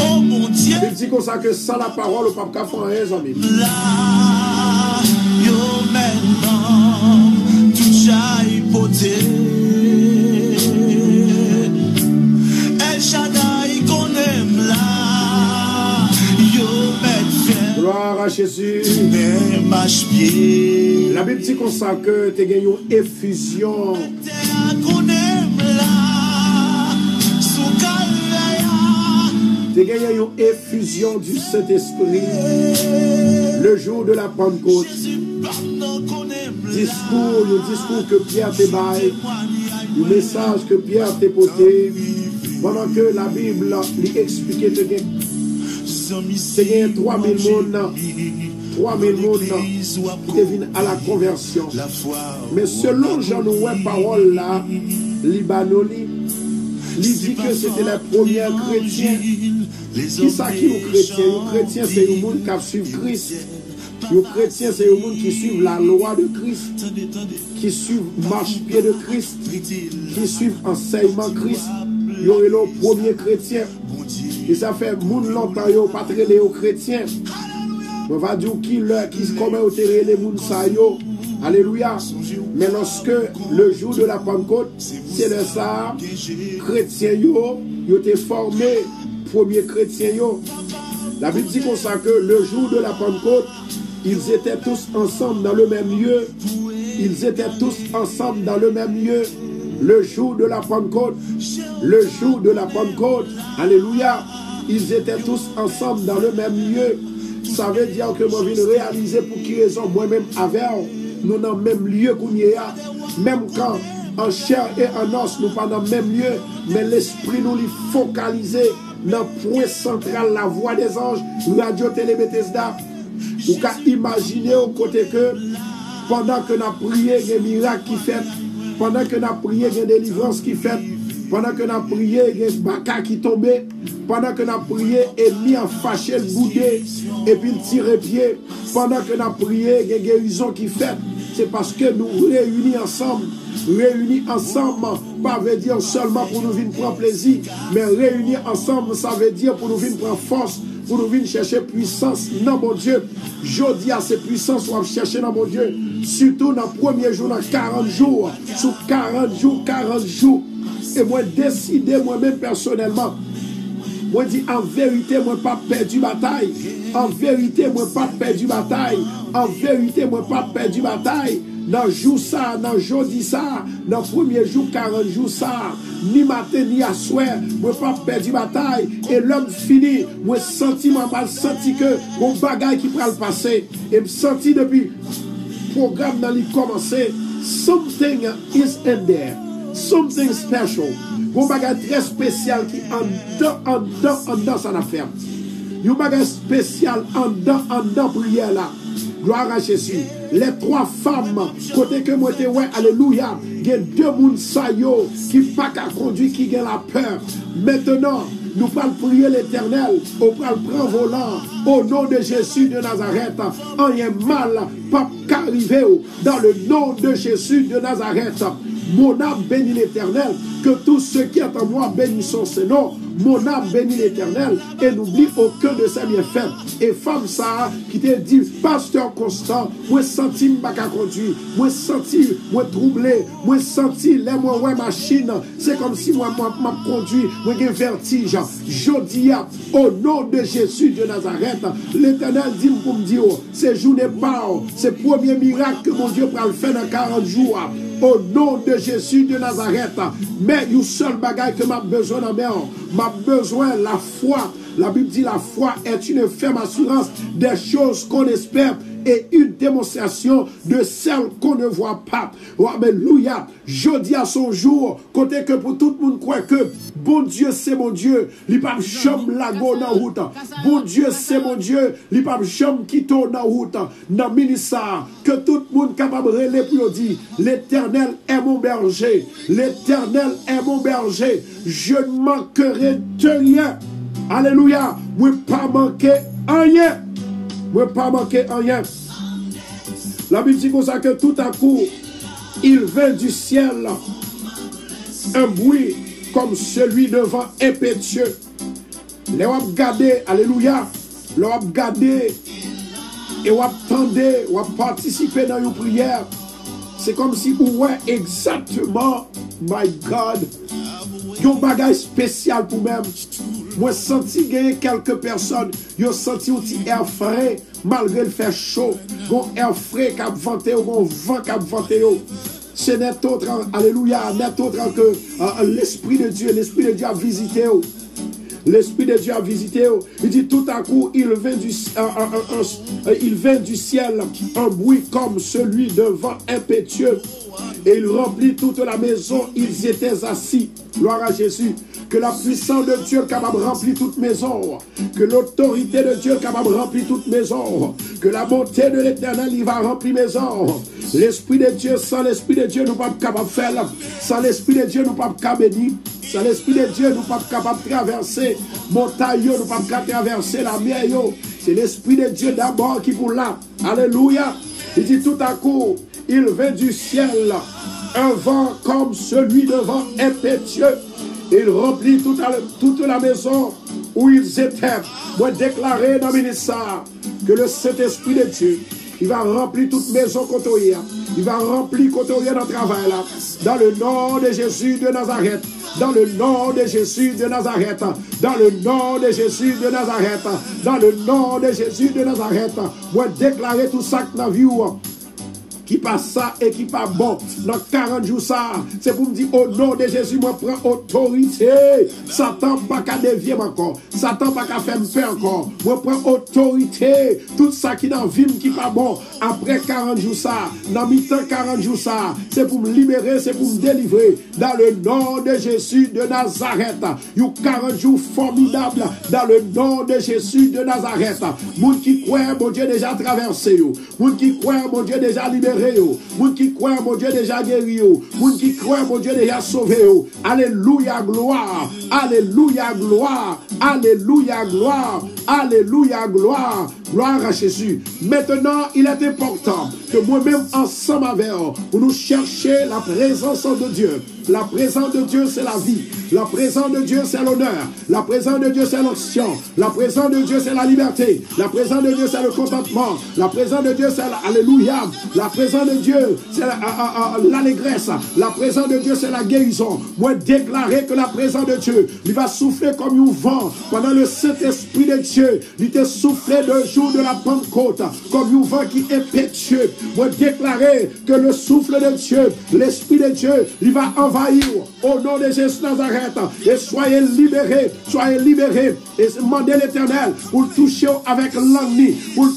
Oh mon Dieu, il dit comme ça que sans la parole, le pape faire un ami. Là, yo maintenant, tout j'aille poté. El Shaddai qu'on aime là, yo met gloire à Jésus. Mâche pied. La Bible dit comme ça que tu as gagné une effusion. Qu'on aime là, sous tu as gagné une effusion du Saint-Esprit le jour de la Pentecôte. Discours que Pierre te baille, le message que Pierre te porté, pendant que la Bible lui expliquait que tu as 3000 personnes qui viennent à la conversion. Mais selon Jean-Noué parole là, Libanoli, il dit que c'était les premiers chrétiens. Qui ça qui est chrétien? Les chrétiens, c'est le monde qui suit Christ. Les chrétiens, c'est le monde qui suit la loi de Christ, qui suit marche-pied de Christ, qui suit enseignement Christ. Ils sont les premiers chrétiens. Et ça fait monde longtemps qu'ils n'ont pas traité aux chrétiens. On va dire qui comment ils ont traité les gens. Alléluia. Mais lorsque le jour de la Pentecôte, c'est le ça, chrétiens yo étaient formés, premiers chrétiens yo. La Bible dit comme ça que le jour de la Pentecôte, ils étaient tous ensemble dans le même lieu. Ils étaient tous ensemble dans le même lieu. Le jour de la Pentecôte, le jour de la Pentecôte, alléluia, ils étaient tous ensemble dans le même lieu. Ça veut dire que moi, je viens réaliser pour qui raison moi-même avec nous dans le même lieu qu'on y est. Même quand en chair et en os, nous pas dans le même lieu, mais l'esprit nous les focalisé dans le point central, la voix des anges, Radio Télé Bethesda. Vous pouvez imaginer au côté que pendant que nous avons prié, il y a des miracles qui fait. Pendant que nous avons prié, il y a des délivrances qui fait. Pendant que nous avons prié, il y a des bacas qui tombent. Pendant que nous avons prié, ennemi a fâché le boudé et puis le tiré pied. Pendant que nous avons prié, il y a des guérisons qui fait. C'est parce que nous réunis ensemble. Réunis ensemble, pas veut dire seulement pour nous venir prendre plaisir, mais réunis ensemble, ça veut dire pour nous venir prendre force, pour nous venir chercher puissance dans mon Dieu. Je dis à ces puissances, on va chercher dans mon Dieu, surtout dans le premier jour, dans 40 jours, sous 40 jours. Et moi, décider moi-même personnellement, moi dis en vérité, moi pas perdu bataille. En vérité, moi pas perdu bataille. En vérité, moi pas perdu bataille. Dans jour ça, dans jeudi ça, dans le premier jour, 40 jours ça, ni matin ni à soir, moi pas perdu bataille. Et l'homme fini, moi senti que mon bagage qui prend le passé. Et me senti depuis le programme dans le commencé, something is in there. Something special. Mon bagage très spécial qui en dedans ça n'a fait. Un bagage spécial en dedans prière là. Gloire à Jésus. Les trois femmes, côté que moi te ouais, alléluia, il y a deux moun sa yo qui pas qu'à conduire, qui ont la peur. Maintenant, nous allons prier l'Éternel, on va prendre volant au nom de Jésus de Nazareth. Rien mal, pas qu'arriver dans le nom de Jésus de Nazareth. Mon âme bénit l'Éternel, que tous ceux qui sont en moi bénissent son nom. Mon âme bénit l'Éternel et n'oublie aucun de ses bienfaits. Et femme ça qui te dit, pasteur Constant, moi senti ma conduire, moi senti, moi troublé, moi senti les moi ouais machine, c'est comme si moi conduit, moi j'ai vertige. Je dis au nom de Jésus de Nazareth, l'Éternel dit pour me dire, c'est journée pas, c'est le premier miracle que mon Dieu va le faire dans 40 jours. Au nom de Jésus de Nazareth. Mais il y a un seul bagage que m'a besoin dans m'a besoin la foi. La Bible dit la foi est une ferme assurance des choses qu'on espère et une démonstration de celles qu'on ne voit pas. Oh, alléluia. Je dis à son jour, côté que pour tout le monde croit que bon Dieu c'est mon Dieu, il pas jamais la go dans route. Bon Dieu c'est mon Dieu, il pas jamais quitter dans route. Dans ministère que tout le monde capable de relayer pour dire l'Éternel est mon berger. L'Éternel est mon berger. Je ne manquerai de rien. Alléluia. Je ne pas manquer rien. Je ne pas manquer rien. La Bible dit comme ça que tout à coup, il vint du ciel un bruit comme celui de vent impétueux. Les wap gade, alléluia, les wap gade et wap tende, wap participer dans une prière. C'est comme si vous voyez exactement, my God, un bagage spécial pour même. Moi, senti gagner quelques personnes, yo senti un petit air frais, malgré le fait chaud, un air frais qui a vanté, un vent qui a vanté. Ce n'est autre, alléluia, n'est autre que l'Esprit de Dieu a visité. L'Esprit de Dieu a visité. Il dit tout à coup, il vint du ciel un bruit comme celui d'un vent impétueux. Et il remplit toute la maison. Ils étaient assis. Gloire à Jésus. Que la puissance de Dieu est capable de remplir toute maison. Que l'autorité de Dieu est capable de remplir toute maison. Que la bonté de l'Éternel, il va remplir maison. L'Esprit de Dieu, sans l'Esprit de Dieu, nous ne sommes pas capables de faire. Sans l'Esprit de Dieu, nous ne sommes pas capables de bénir. Sans l'Esprit de Dieu, nous ne sommes pas capables de traverser montagne, nous ne sommes pas capables de traverser la mer. C'est l'Esprit de Dieu d'abord qui pour là. Alléluia. Il dit tout à coup, il vint du ciel un vent comme celui de vent impétueux. Il remplit toute la maison où ils étaient. Moi, déclarer dans le ministère que le Saint-Esprit de Dieu, il va remplir toute maison côtoyée. il va remplir côté dans le travail là. Dans le nom de Jésus de Nazareth. Dans le nom de Jésus de Nazareth. Dans le nom de Jésus de Nazareth. Dans le nom de Jésus de Nazareth. Moi déclarer tout ça dans la vie qui passe ça et qui pas bon dans 40 jours ça, c'est pour me dire au nom de Jésus, moi prends autorité. Satan pas qu'à dévier encore, Satan pas qu'à faire me peur encore. Moi prends autorité. Tout ça qui dans vie qui pas bon après 40 jours ça, dans mi-temps 40 jours ça, c'est pour me libérer, c'est pour me délivrer dans le nom de Jésus de Nazareth. You 40 jours formidables dans le nom de Jésus de Nazareth. Moun qui croit mon Dieu déjà traversé yo. Moun qui croit mon Dieu déjà libéré. Moun qui croit mon Dieu déjà guéri. Moun qui croit mon Dieu déjà sauvé. Alléluia gloire. Alléluia gloire. Alléluia gloire. Alléluia gloire. Gloire à Jésus. Maintenant, il est important que moi-même ensemble avec vous, pour nous chercher la présence de Dieu. La présence de Dieu, c'est la vie. La présence de Dieu, c'est l'honneur. La présence de Dieu, c'est l'onction. La présence de Dieu, c'est la liberté. La présence de Dieu, c'est le contentement. La présence de Dieu, c'est l'alléluia. La présence de Dieu, c'est l'allégresse. La présence de Dieu, c'est la guérison. Moi, déclarer que la présence de Dieu, il va souffler comme un vent. Pendant le Saint-Esprit de Dieu, il te soufflé le jour de la Pentecôte, comme un vent qui est impétueux. Moi, déclarer que le souffle de Dieu, l'Esprit de Dieu, il va envahir au nom de Jésus Nazareth. Et soyez libérés, et demandez l'Éternel pour toucher avec l'ennemi, pour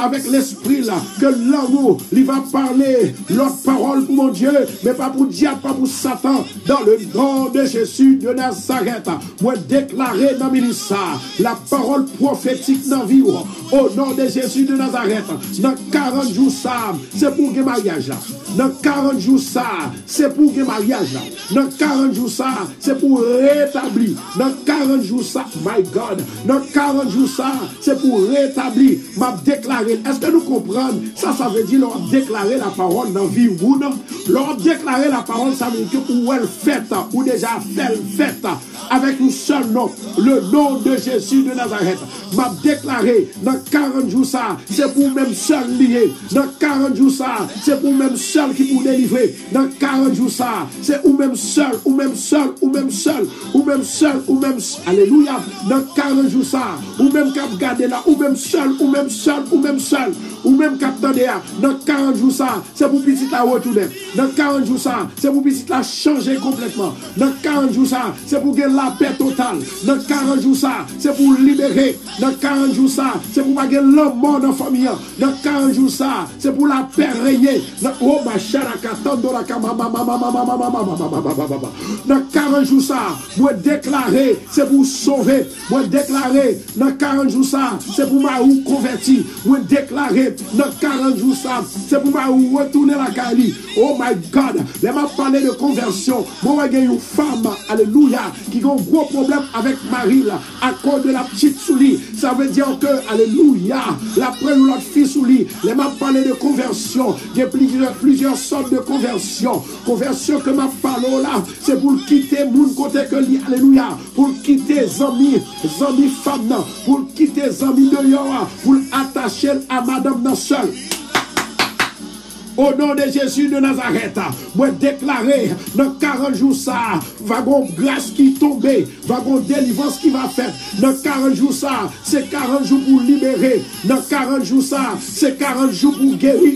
avec l'esprit là, que l'amour, il va parler l'autre parole pour mon Dieu, mais pas pour diable, pas pour Satan, dans le nom de Jésus de Nazareth. Moi déclarer dans le ministère la parole prophétique dans la vie, au nom de Jésus de Nazareth. Dans 40 jours ça, c'est pour le mariage là. Dans 40 jours ça, c'est pour le mariage là. Dans 40 jours ça, c'est pour rétablir. Dans 40 jours ça, my God, dans 40 jours ça, c'est pour rétablir. M'a déclaré. Est-ce que nous comprenons? Ça veut dire leur déclarer la parole dans la vie ou non? Leur déclarer la parole, ça veut dire que où elle fait, ou déjà fait avec un seul nom, le nom de Jésus de Nazareth. M'a déclaré dans 40 jours ça, c'est pour même seul lié. Dans 40 jours ça, c'est pour même seul qui pour délivrer. Dans 40 jours ça, c'est ou même seul, ou même seul, ou même seul, ou même seul, ou même seul. Alléluia. Dans 40 jours ça, ou même cap garder là, ou même seul, ou même seul, ou même seul, ou même cap tendre là. Dans 40 jours ça, c'est pour petit la retourner. Dans 40 jours ça, c'est pour petit la changer complètement. Dans 40 jours ça, c'est pour gagner la paix totale. Dans 40 jours ça, c'est pour libérer. Dans 40 jours ça, c'est pour gagner l'amour dans la famille. Dans 40 jours ça, c'est pour la paix régner. Oh ma chère dans 40 jours ça, moi déclarer, c'est pour sauver. Moi déclarer, dans 40 jours ça, c'est pour ma ou convertir. Moi déclarer, dans 40 jours ça, c'est pour ma ou retourner la Cali. Oh my God, les m'a parlé de conversion. Moi j'ai une femme, alléluia, qui a un gros problème avec Marie là, à cause de la petite souris. Ça veut dire que, alléluia, la première l'autre fille souris. Les m'a parlé de conversion. Il y a plusieurs sortes de conversion. Conversion que m'a parlé là, c'est pour quitter mon côté que lui, alléluia, pour quitter amis femmes, pour quitter amis de Yoa, pour attacher à madame dans seul. Au nom de Jésus de Nazareth, moi déclarer dans 40 jours ça, va avoir grâce qui tombe, va avoir délivrance qui va faire. Dans 40 jours ça, c'est 40 jours pour libérer. Dans 40 jours ça, c'est 40 jours pour guérir.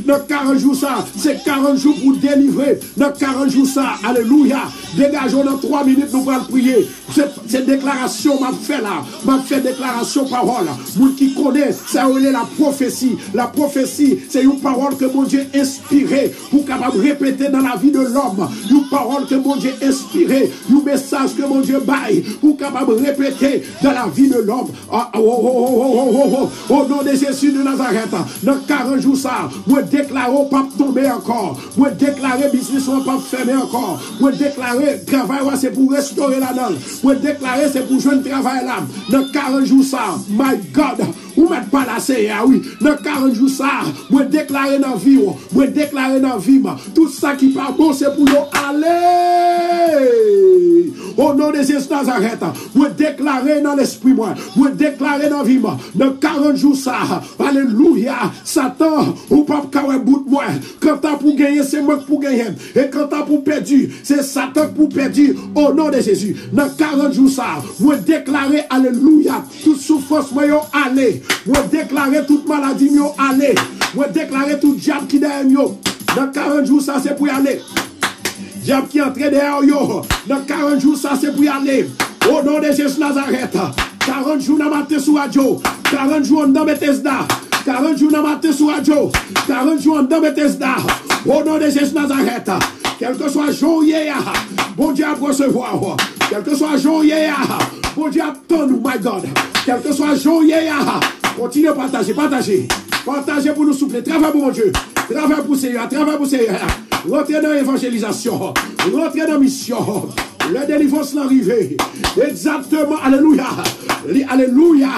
Dans 40 jours ça, c'est 40 jours pour délivrer. Dans 40 jours ça, alléluia. Dégageons dans 3 minutes, nous allons prier. Cette déclaration m'a fait là, m'a fait déclaration parole. Vous qui connaissez, ça est la prophétie. La prophétie, c'est une parole que mon Dieu inspiré pour capable répéter dans la vie de l'homme. Une parole que mon Dieu inspiré, un message que mon Dieu baille pour capable répéter dans la vie de l'homme. Au nom de Jésus de Nazareth, dans 40 jours ça, moi déclarer pas tomber encore. Moi déclarer business pas fermer encore. Moi déclarer travail c'est pour restaurer la donne. Moi déclarer c'est pour jouer un travail là. Dans 40 jours ça, my God, ou mettre pas la CA, oui. Dans 40 jours, ça, moi déclarer dans la vie, moi déclarer dans la vie, tout ça qui pas bon, c'est pour nous aller. Au nom de Jésus Nazareth, moi déclarer dans l'esprit, moi déclarer dans la vie, dans 40 jours, ça, alléluia, Satan, ou pas qu'à bout de moi. Quand t'as pour gagner, c'est moi pour gagner. Et quand t'as pour perdre, c'est Satan pour perdre. Au nom de Jésus, dans 40 jours, ça, moi déclarer, alléluia, toute souffrance, moi yo aller. Moi déclarer toute maladie, yo aller. Moi déclarer tout diable qui derrière yo. Dans 40 jours, ça, c'est pour y aller. Diable qui entre derrière yo. Dans 40 jours, ça, c'est pour y aller. Au nom de Jésus Nazareth. 40 jours dans matin sur radio. 40 jours dans Bethesda. 40 jours dans matin sur radio. 40 jours dans Bethesda. Au nom de Jésus Nazareth. Quel que soit jour hier, bon Dieu a recevoir. Quel que soit jour hier, bon Dieu attend nous, my God. Quel que soit jour hier, continuez à partager, partager. Partagez pour nous souffler. Travaillez pour mon Dieu. Travaillez pour Seigneur. Travaillez pour Seigneur. Rentrez dans l'évangélisation. Rentrez dans la mission. Le délivrance l'arrivée. Exactement. Alléluia. Alléluia.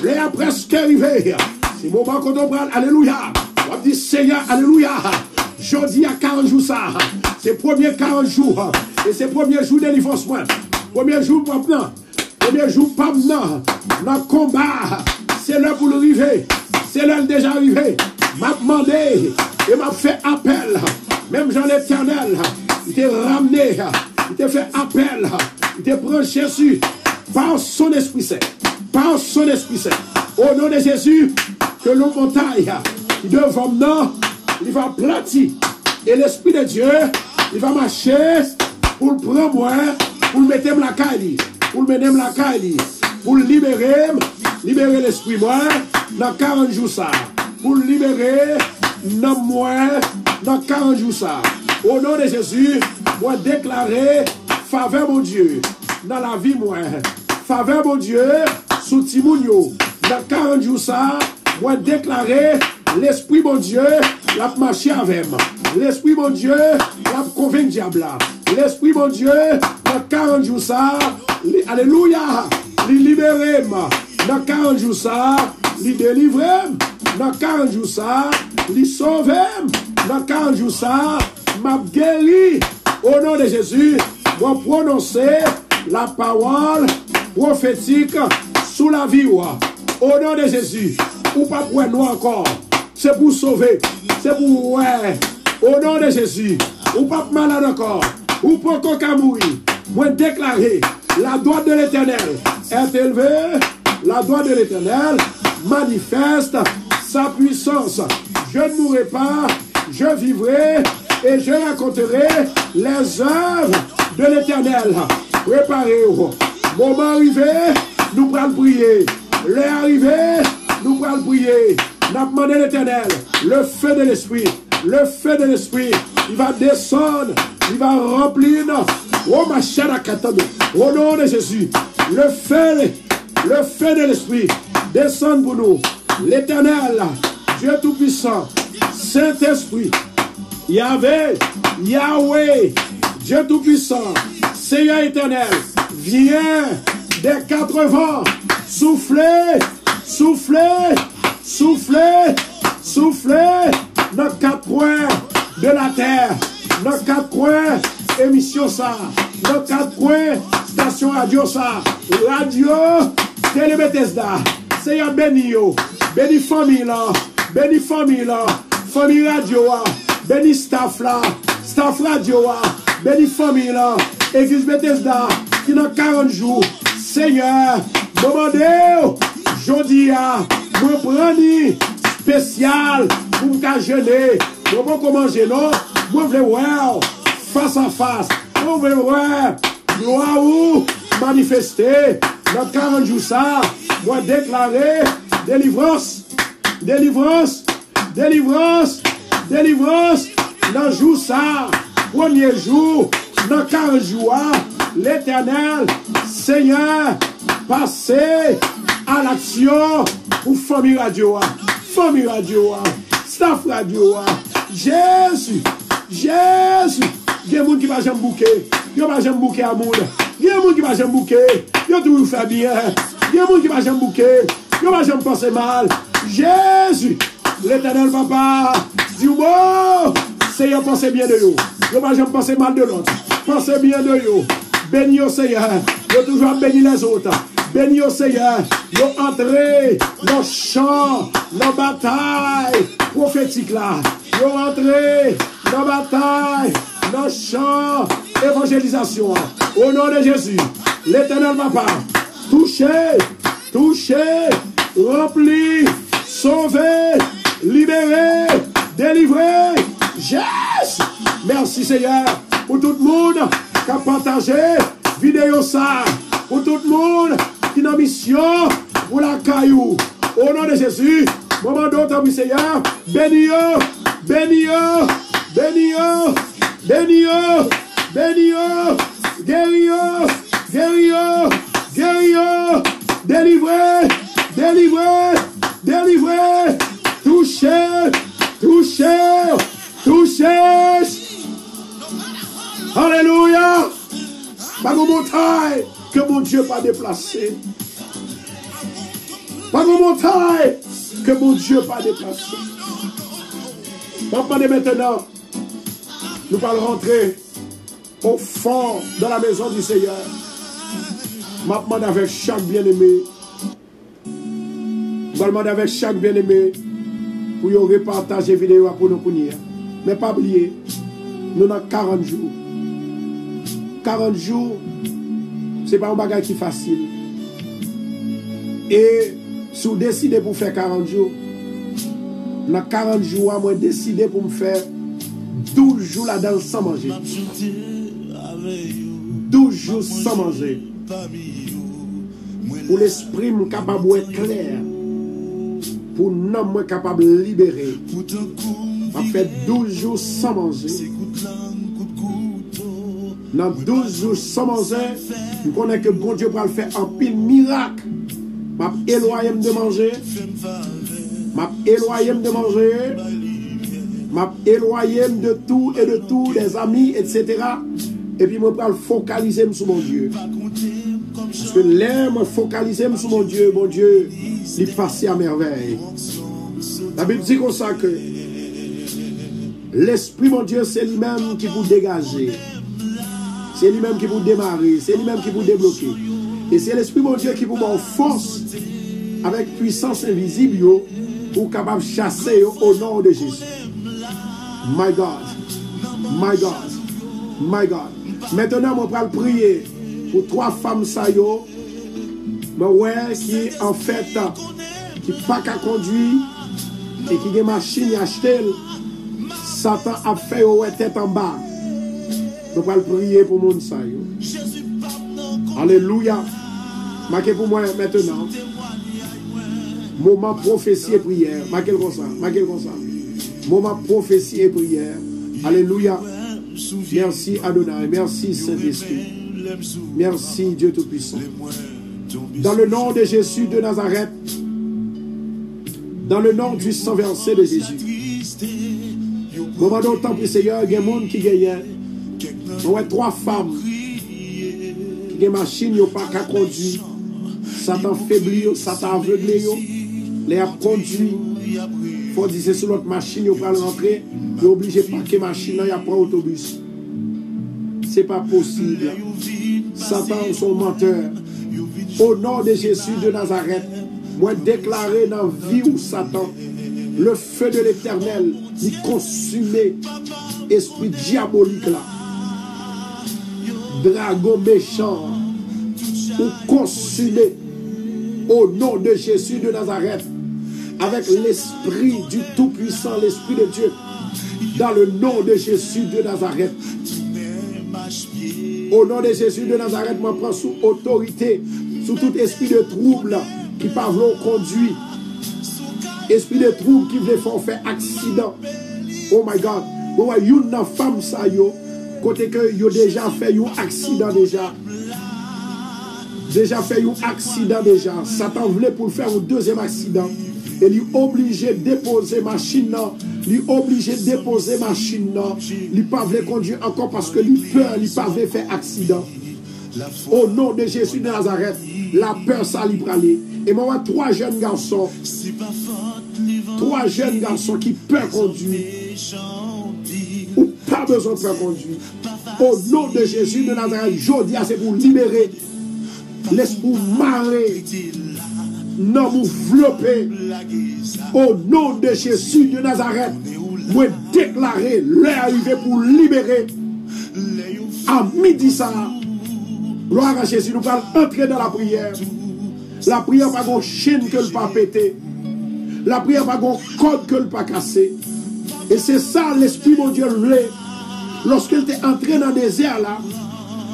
Les a presque arrivé. C'est bon moment qu'on prend. Alléluia. On dit Seigneur. Alléluia. Jeudi à 40 jours ça. C'est premier 40 jours. Et c'est premier jour de délivrance. Premier jour pas maintenant. Premier jour pas maintenant. Dans le combat. C'est l'heure pour l'arrivée. C'est l'heure déjà arrivé. M'a demandé et m'a fait appel. Même Jean l'Éternel, il t'a ramené, il t'a fait appel, il t'a branché sur par son Esprit Saint. Par son Esprit Saint. Au nom de Jésus, que l'on montagne, il devant nous, il va platir. Et l'Esprit de Dieu, il va marcher pour le prendre moi, pour le mettre la caille, pour le mettre la caille, pour le libérer l'Esprit moi, dans 40 jours ça. Pour le libérer, dans moi, dans 40 jours ça. Au nom de Jésus, moi déclarer faveur mon Dieu dans la vie moi. Faveur mon Dieu sous Timounio. Dans 40 jours ça, moi déclarer l'Esprit mon Dieu l'a marché avec moi. L'Esprit mon Dieu l'a convaincu diable. L'Esprit mon Dieu dans 40 jours ça, alléluia, il libérer moi. Dans 40 jours ça, il délivrer. Dans 40 jours ça, il sauve. Dans 40 jours ça, m'a guéri. Au nom de Jésus, moi prononcer la parole prophétique sous la vie. Au nom de Jésus, ou pas pour nous encore. C'est pour sauver. C'est pour ouais. Au nom de Jésus, ou pas malade encore. Ou pour qu'on mourir. Moi déclarer la droite de l'Éternel est élevée. La droite de l'Éternel manifeste sa puissance. Je ne mourrai pas, je vivrai et je raconterai les œuvres de l'Éternel. Préparez-vous. Moment arrivé, nous pourrons prier. L'heure arrivée, nous pourrons prier. Nous avons demandé l'Éternel, le feu de l'Esprit. Le feu de l'Esprit, il va descendre, il va remplir. Oh ma chère Akatami, au nom de Jésus, le feu de l'Esprit descend pour nous. L'Éternel, Dieu Tout-Puissant, Saint-Esprit, Yahvé, Yahweh, Dieu Tout-Puissant, Seigneur éternel, viens des 4 vents, soufflez, soufflez, soufflez, soufflez dans 4 coins de la terre, dans 4 coins émission ça, dans 4 coins station radio ça, radio Télé Bethesda, Seigneur béni yo, béni famille là, famille radio, béni staff là, staff radio, béni famille là, église Bethesda, qui dans 40 jours, Seigneur, demandez, jodi a, moi prendre spécial pour me jeûner, moi pas manger non, moi veux voir face à face, moi veux voir gloire ou manifester dans 40 jours ça, moi déclarer délivrance, délivrance, délivrance, délivrance dans jour ça, premier jour, dans 40 jours, l'Éternel, Seigneur, passer à l'action pour famille radio, staff radio, Jésus, Jésus, il y a des gens qui ne vont jamais bouquer, il y a des gens qui ne vont jamais bouquer à monde, il y a des gens qui ne vont jamais bouquer, il y a toujours fait bien, il y a des gens qui ne vont jamais bouquer, Yo va jamais penser mal. Jésus, l'Éternel papa, dis moi, Seigneur, pensez bien de yo. Yo va jamais penser mal de l'autre. Pensez bien de yo. Bénis au Seigneur. Yo toujours béni les autres. Bénis au Seigneur. Yo entrez dans le champ, dans la bataille prophétique là. Yo entrez dans la bataille, dans le champ évangélisation. Au nom de Jésus, l'Éternel papa, touchez, touchez, remplis, sauvez, libérez, délivrez. Jésus, merci Seigneur pour tout le monde qui a partagé vidéo ça, pour tout le monde qui est en mission pour la caillou. Au nom de Jésus, moment d'autre, oui Seigneur, bénis-yo, bénis-yo, bénis-yo, bénis-yo, bénis-yo, guéris-yo, guéris-yo, guéris-yo, délivrez, délivrez, délivrez, touchez, touchez, touchez. Alléluia. Pas de montagne que mon Dieu pas déplacé. Pas de montagne que mon Dieu pas déplacé. Maintenant, nous allons rentrer au fond de la maison du Seigneur. Je demande avec chaque bien-aimé. Je demande avec chaque bien-aimé pour y repartager vidéo pour nous punir. Mais pas oublier, nous avons 40 jours. 40 jours, ce n'est pas un bagage qui est facile. Et si vous décidez pour faire 40 jours, dans 40 jours, moi décidé pour me faire 12 jours là-dedans sans manger. 12 jours sans manger. Pour l'esprit me capable d'être clair. Pour l'homme me capable de libérer. On fait 12 jours sans manger. Dans 12 jours sans manger, nous connaissons que bon Dieu va le faire en pile miracle. M'a éloigné de manger. M'a éloigné de manger. M'a éloigné de tout et de tout, des amis, etc. Et puis, je vais focaliser sur mon Dieu. Parce que l'air, je focaliser sur mon Dieu, il passe à merveille. La Bible dit comme ça que l'Esprit, mon Dieu, c'est lui-même qui vous dégage. C'est lui-même qui vous démarrer. C'est lui-même qui vous débloquer. Et c'est l'Esprit, mon Dieu, qui vous met en force avec puissance invisible pour capable de chasser au nom de Jésus. My God. My God. My God. Maintenant, on va prier pour 3 femmes ça yo. Mais ouais, qui en fait, qui pas qu'à conduire et qui des machines achetées. Satan a fait ouais tête en bas. Nous allons prier pour mon ça yo. Alléluia. Marquez pour moi maintenant. Moment prophétie et prière. Marquez comme ça. Marquez comme ça. Moment prophétie et prière. Alléluia. Merci Adonai. Merci Saint-Esprit. Merci Dieu Tout-Puissant. Dans le nom de Jésus de Nazareth. Dans le nom du sang versé de Jésus. Moment d'autant que Seigneur, il y a des gens qui gagnent. On a 3 femmes. Qui ont des machines, ils n'ont pas qu'à conduire. Satan faiblit, Satan aveuglé. Les a conduit. Il faut dire c'est sur l'autre machine, ils vont rentrer. Ils sont obligés de parquer la machine, il n'y a pas d'autobus. Ce n'est pas possible. Satan est son menteur. Au nom de Jésus de Nazareth, moi déclarer dans la vie où Satan, le feu de l'Éternel, il consumé esprit diabolique là. Dragon méchant, ou consumé au nom de Jésus de Nazareth, avec l'esprit du Tout-Puissant, l'Esprit de Dieu, dans le nom de Jésus de Nazareth. Au nom de Jésus de Nazareth, moi prends sous autorité, sous tout esprit de trouble qui parle conduit, esprit de trouble qui veut faire accident. Oh my God, oh, une femme ça yo, côté que yo déjà fait un accident déjà. Déjà fait un accident déjà. Satan voulait pour faire un deuxième accident. Et lui obligé de déposer machine. Lui obligé de déposer machine. Lui pas voulait conduire encore parce que lui peur, lui pas voulait faire accident. Au nom de Jésus de Nazareth, la peur ça lui pralé. Et moi, 3 jeunes garçons. 3 jeunes garçons qui peuvent conduire. Ou pas besoin de faire conduire. Au nom de Jésus de Nazareth, Jodia, c'est pour libérer. L'esprit marrer. Non, vous flopper. Au nom de Jésus de Nazareth, moi déclarer l'heure arrivée pour libérer. À midi ça. Gloire à Jésus, nous allons entrer dans la prière. La prière pas une chaîne que le pas péter. La prière pas un code que le pas casser. Et c'est ça l'Esprit mon Dieu voulait. Lorsqu'il était entré dans le désert là,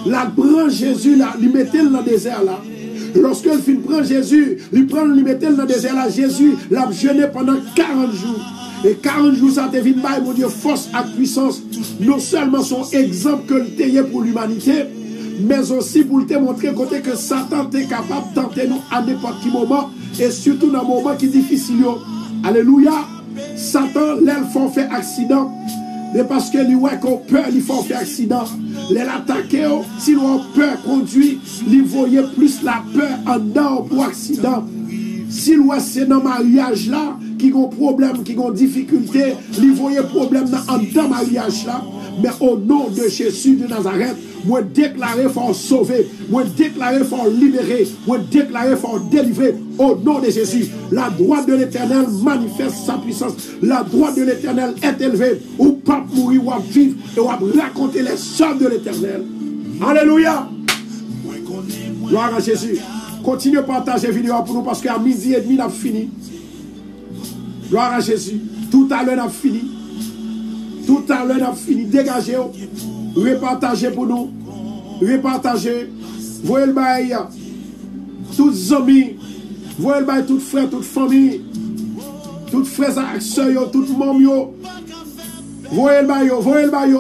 la branche Jésus là, il mettait dans le désert là. Lorsqu'il fin prend Jésus, il mettait dans le désert là, Jésus l'a jeûné pendant 40 jours. Et 40 jours ça te vient par mon Dieu force et puissance. Non seulement son exemple que le tayé pour l'humanité, mais aussi pour te montrer côté que Satan est capable de tenter nous à n'importe quel moment et surtout dans un moment qui est difficile. Alléluia. Satan, l'aile faut faire accident. Mais parce que lui ouais qu'on peur, il faut faire accident. L'aile attaquer, si nous avons peur conduit, il voyait plus la peur en dedans pour accident. Si nous c'est dans le mariage là, qui ont problème, qui ont difficulté, il voyait problème dans le mariage là. Mais au nom de Jésus de Nazareth, moi déclarer faut sauver, moi déclarer faut libérer, moi déclarer faut délivrer. Au nom de Jésus, la droite de l'Éternel manifeste sa puissance. La droite de l'Éternel est élevée. Ou pas mourir, ou vivre, et ou raconter les sorts de l'Éternel. Alléluia. Gloire à Jésus. Continuez à partager la vidéo pour nous parce qu'à midi et demi, on a fini. Gloire à Jésus. Tout à l'heure, on a fini. Tout à l'heure, on a fini. Dégagez. Repartagez pour nous. Repartagez. Voyez le bail. Toutes les amis. Voyez le bail, toutes frères, toutes familles. Toutes frères et sœurs, toutes mamies. Voyez le bail. Voyez le bail.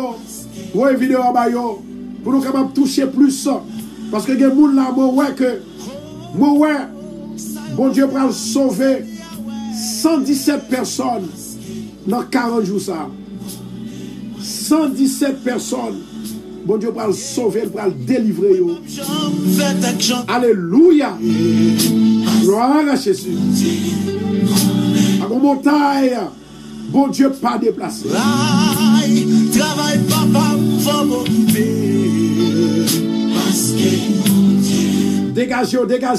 Voyez la vidéo bail. Pour nous capables toucher plus. Parce que il y a des gens là, bon Dieu va sauver 117 personnes dans 40 jours ça. 117 personnes. Bon Dieu va sauver, va délivrer. Alléluia. Gloire à Jésus. À la montagne, bon Dieu pas déplacé. Travail papa, faut m'occuper. Parce que Dégagez,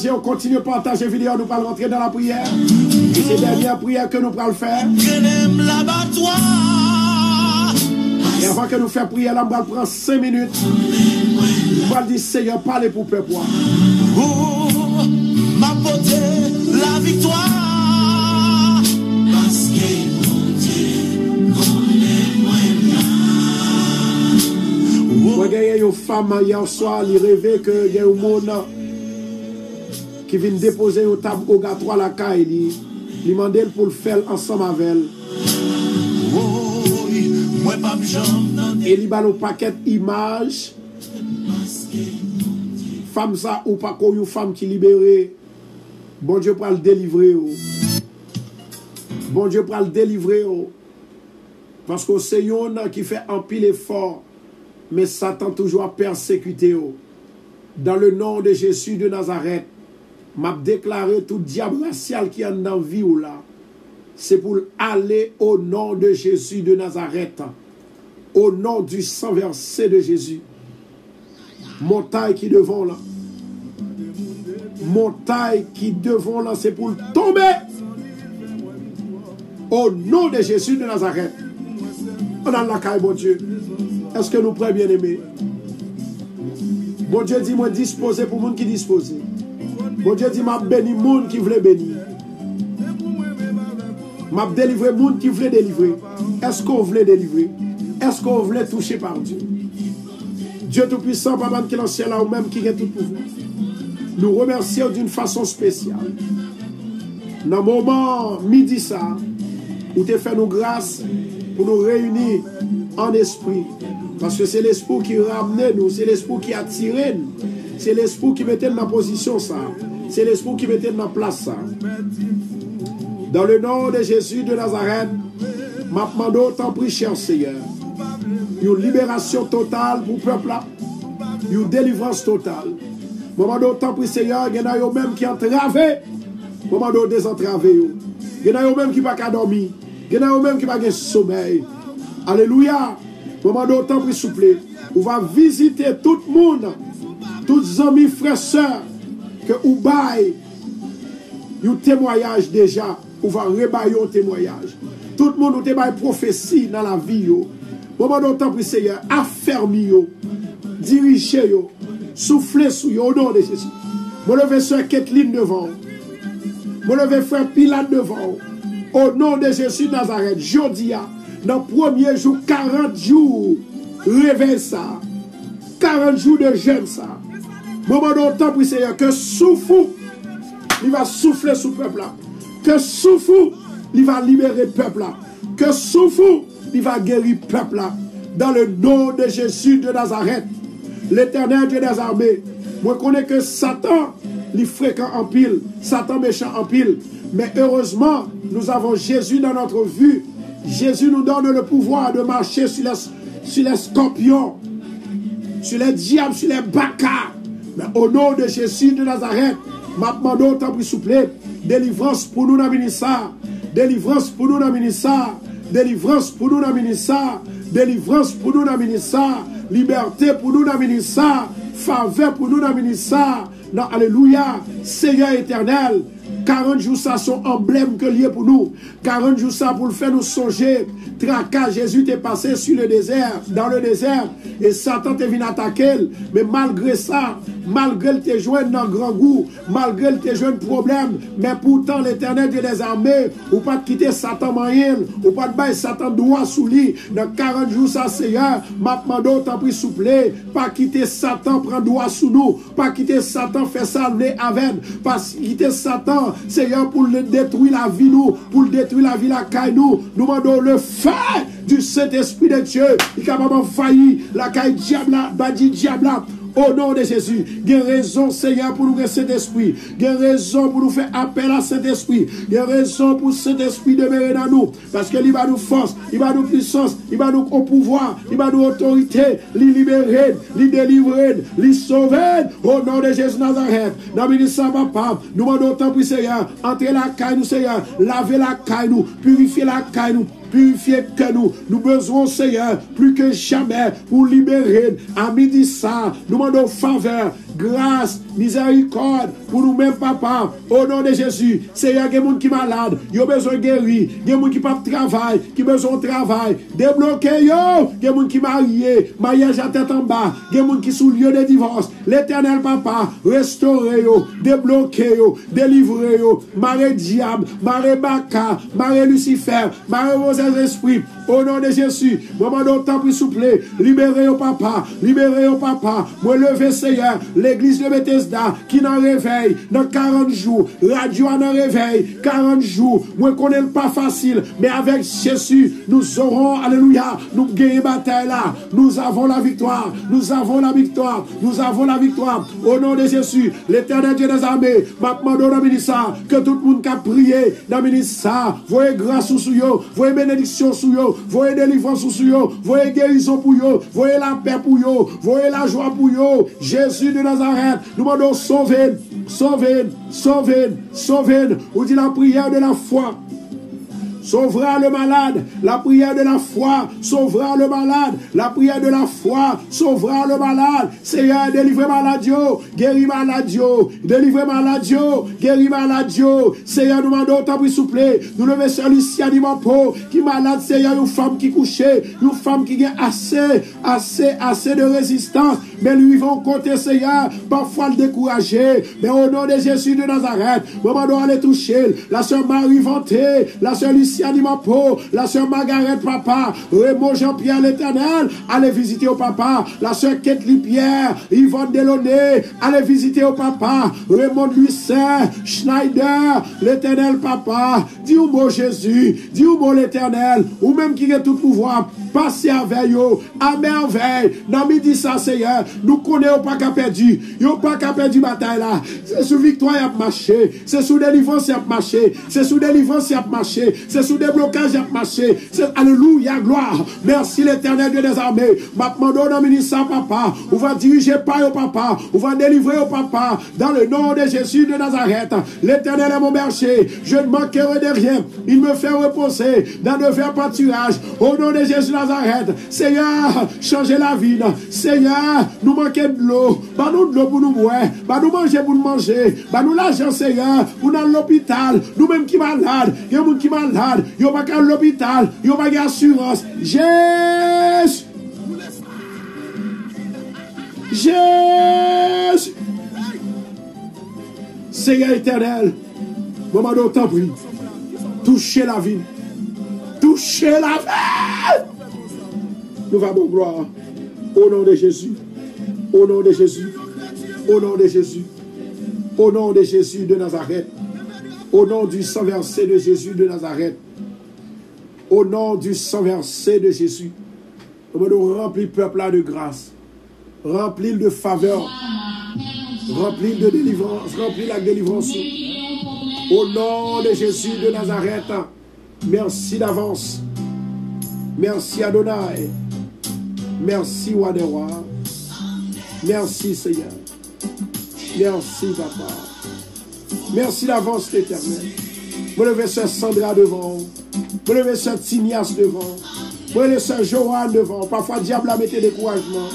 on continue à partager la vidéo, nous allons rentrer dans la prière. Et c'est la dernière prière que nous allons faire. Et avant que nous fassions prière, là, nous allons prendre 5 minutes. Nous allons dire, Seigneur, parlez pour le peuple. M'apporter la victoire. Parce que mon Dieu connaît moi. Il y a une femme hier soir, il rêvait que y a un monde qui vient déposer au table au gâteau à la caille. Il demandait pour le faire ensemble avec elle. Et il a un paquet d'images. Femme ça ou pas une femme qui libérée. Bon Dieu pour le délivrer. Bon Dieu pour le délivrer. Parce que c'est un qui fait un pile effort. Mais Satan toujours a persécuté. Dans le nom de Jésus de Nazareth, m'a déclaré tout diable racial qui est dans la vie ou là. C'est pour aller au nom de Jésus de Nazareth. Au nom du sang versé de Jésus. Montagne qui devant là. Montagne qui devant là, c'est pour tomber. Au nom de Jésus de Nazareth. On a la caille, bon Dieu. Est-ce que nous prêts bien aimés? Bon Dieu dit, moi disposer pour le monde qui dispose. Bon Dieu dit, m'a béni le monde qui voulait bénir. M'a délivré le monde qui voulait délivrer. Est-ce qu'on voulait délivrer? Est-ce qu'on voulait toucher par Dieu? Dieu Tout-Puissant, Papa qui est dans le ciel là, ou même qui est tout pouvoir. Nous remercions d'une façon spéciale. Dans le moment midi ça, où tu fait nous grâce pour nous réunir en esprit. Parce que c'est l'esprit qui ramenait nous, c'est l'esprit qui attirait nous, c'est l'esprit qui mettait dans la position ça, c'est l'esprit qui mettait dans la place ça. Dans le nom de Jésus de Nazareth, m'a demandé autant prie, cher Seigneur, une libération totale pour le peuple là, une délivrance totale. M'a demandé autant prie, Seigneur, il y en a même qui entravé Moment de désentraver. Il y en a même qui pas qu'à dormir. Il y en a même qui pas de sommeil. Alléluia. Moment de temps pour souffler. On va visiter tout le monde. Tous les amis, frères, sœurs. Que ou bail. Un témoignage déjà. On va rebailler un témoignage. Tout le monde a une prophétie dans la vie. Moment de temps pour Seigneur. Affermi. Dirigez. Soufflez sur eux au nom de Jésus. Mon levé sœur Kathleen devant. Mon levé frère Pilate devant. Au nom de Jésus de Nazareth. Jodia. Dans le premier jour, 40 jours. Réveille ça. 40 jours de jeûne ça. Moment de temps pour Seigneur. Que souffle. Il va souffler sur le peuple là. Que souffle. Il va libérer le peuple là. Que souffle. Il va guérir le peuple là. Dans le nom de Jésus de Nazareth. L'Éternel Dieu des armées. Moi, je connais que Satan, il est fréquent en pile. Satan méchant en pile. Mais heureusement, nous avons Jésus dans notre vue. Jésus nous donne le pouvoir de marcher sur les scorpions, sur les diables, sur les bacas. Mais au nom de Jésus de Nazareth, ma demande autant pour souffler. Délivrance pour nous dans le ministère. Délivrance pour nous dans le ministère. Délivrance pour nous dans le ministère. Délivrance pour nous dans le ministère. Liberté pour nous dans le ministère. Faveur pour nous dans le ministère. Alléluia. Seigneur éternel. 40 jours ça sont emblèmes que lié pour nous. 40 jours ça pour le faire nous songer. Tracas, Jésus t'est passé sur le désert, dans le désert, et Satan t'est venu attaquer. Mais malgré ça, malgré tes joints dans grand goût, malgré tes joints problèmes, mais pourtant l'Éternel Dieu des armées, ou pas de quitter Satan moyen, ou pas de bailler Satan droit sous lui. Dans 40 jours ça, Seigneur, ma demande t'en prie souple, pas quitter Satan prend droit sous nous, pas quitter Satan fait ça le avec, pas quitter Satan, Seigneur, pour le détruire la vie nous, pour le détruire la vie la caille nous demandons le feu du Saint-Esprit de Dieu, il est capable de faillir la caille diable, badi diable. Au nom de Jésus, il y a raison, Seigneur, pour nous faire Saint-Esprit. Il y a raison pour nous faire appel à Saint-Esprit. Il y a raison pour Saint-Esprit demeurer dans nous. Parce qu'il va nous force, il va nous puissance, il va nous pouvoir, il va nous autorité, il libérer, il délivrer, il sauver. Au nom de Jésus Nazareth, dans le ministère, papa, nous demandons autant pour Seigneur, entrer la caille, nous, Seigneur, laver la caille, nous, purifier la caille, nous. Purifier que nous besoin, Seigneur, plus que jamais, pour libérer. À midi ça, nous demandons faveur, grâce, miséricorde, pour nous-mêmes, papa, au nom de Jésus. Seigneur, il y a des gens qui sont malades, ils ont besoin de guérir, il y a des gens qui n'ont pas de travail, qui ont besoin de travail, débloquer, il y a des gens qui sont mariés, mariage à tête en bas, il y a des gens qui sont lieu de divorce. L'Éternel, papa, restaurer, débloquer, délivrer, maré diable, maré baka, maré Lucifer, maré Esprit, au nom de Jésus, moment d'autant pour souffler, libérez au papa, moi lever Seigneur, l'église de Bethesda, qui n'en réveille, dans 40 jours, radio en réveille, 40 jours, moi connais pas facile, mais avec Jésus, nous aurons, alléluia, nous gagnons bataille là, nous avons la victoire, nous avons la victoire, nous avons la victoire, au nom de Jésus, l'Éternel Dieu des armées, maintenant dans le ministère, que tout le monde qui a prié, dans le ministère, voyez grâce sous yo, voyez bénédiction sous yo, voyez délivrance sous yo, voyez guérison pour yo, voyez la paix pour yo, voyez la joie pour yo. Jésus de Nazareth, nous demandons sauver, sauver, sauver, sauver. On dit la prière de la foi. Sauvera le malade, la prière de la foi, sauvera le malade, la prière de la foi, sauvera le malade. Seigneur, délivrez maladio, guéris maladio, délivrez maladio, guéris maladio. Seigneur, nous demandons autant pour souple. Nous levons sur Lucia Dimampo, qui malade, Seigneur, une femme qui couchait, une femme qui a assez de résistance, mais lui vont compter, Seigneur, parfois le décourager. Mais au nom de Jésus de Nazareth, nous demandons aller toucher la sœur Marie Vanté, la sœur Lucia Dimapo, la sœur Margaret Papa, Raymond Jean-Pierre l'Éternel, allez visiter au papa, la sœur Kathleen Pierre, Yvonne Delaunay, allez visiter au papa, Raymond Lucin, Schneider, l'Éternel papa, dis au mot Jésus, dis au mot l'Éternel, ou même qui a tout pouvoir, passez avec eux, à merveille. Dans midi ça, Seigneur, nous connaissons pas qu'à perdu. Yo pas qu'à perdu bataille là. C'est sous victoire y a marché. C'est sous délivrance y a marché. C'est sous délivrance y a marché. C'est sous déblocage y a marché. C'est alléluia, gloire. Merci l'Éternel Dieu des armées. Ma demande dans ministère papa. On va diriger par au papa. On va délivrer au papa. Dans le nom de Jésus de Nazareth. L'Éternel est mon berger. Je ne manquerai de rien. Il me fait reposer dans de verts pâturages. Au nom de Jésus de Nazareth. Seigneur, changez la vie. Seigneur, nous manquons de l'eau. Bah nous de l'eau pour nous boire. Bah nous manger pour nous manger. Bah nous l'argent, Seigneur, pour dans l'hôpital. Nous même qui malades. Il y a des gens qui malades. Il n'y a pas qu'à l'hôpital. Il n'y a pas d'assurance. Jésus. Jésus. Seigneur éternel. Maman d'autant prie. Touchez la vie. Touchez la vie. Nous allons gloire. Au nom de Jésus. Au nom de Jésus. Au nom de Jésus. Au nom de Jésus de Nazareth. Au nom du sang versé de Jésus de Nazareth. Au nom du sang versé de Jésus. Nous allons remplir le peuple là de grâce. Remplir de faveur. Remplir de délivrance. Remplir la délivrance. Au nom de Jésus de Nazareth. Merci d'avance. Merci Adonai. Merci Roi des Rois. Merci Seigneur. Merci Papa. Merci d'avance l'éternel. Vous levez ce Sandra devant. Vous levez ce Tinias devant. Vous levez ce Johan devant. Parfois diable a mis découragement.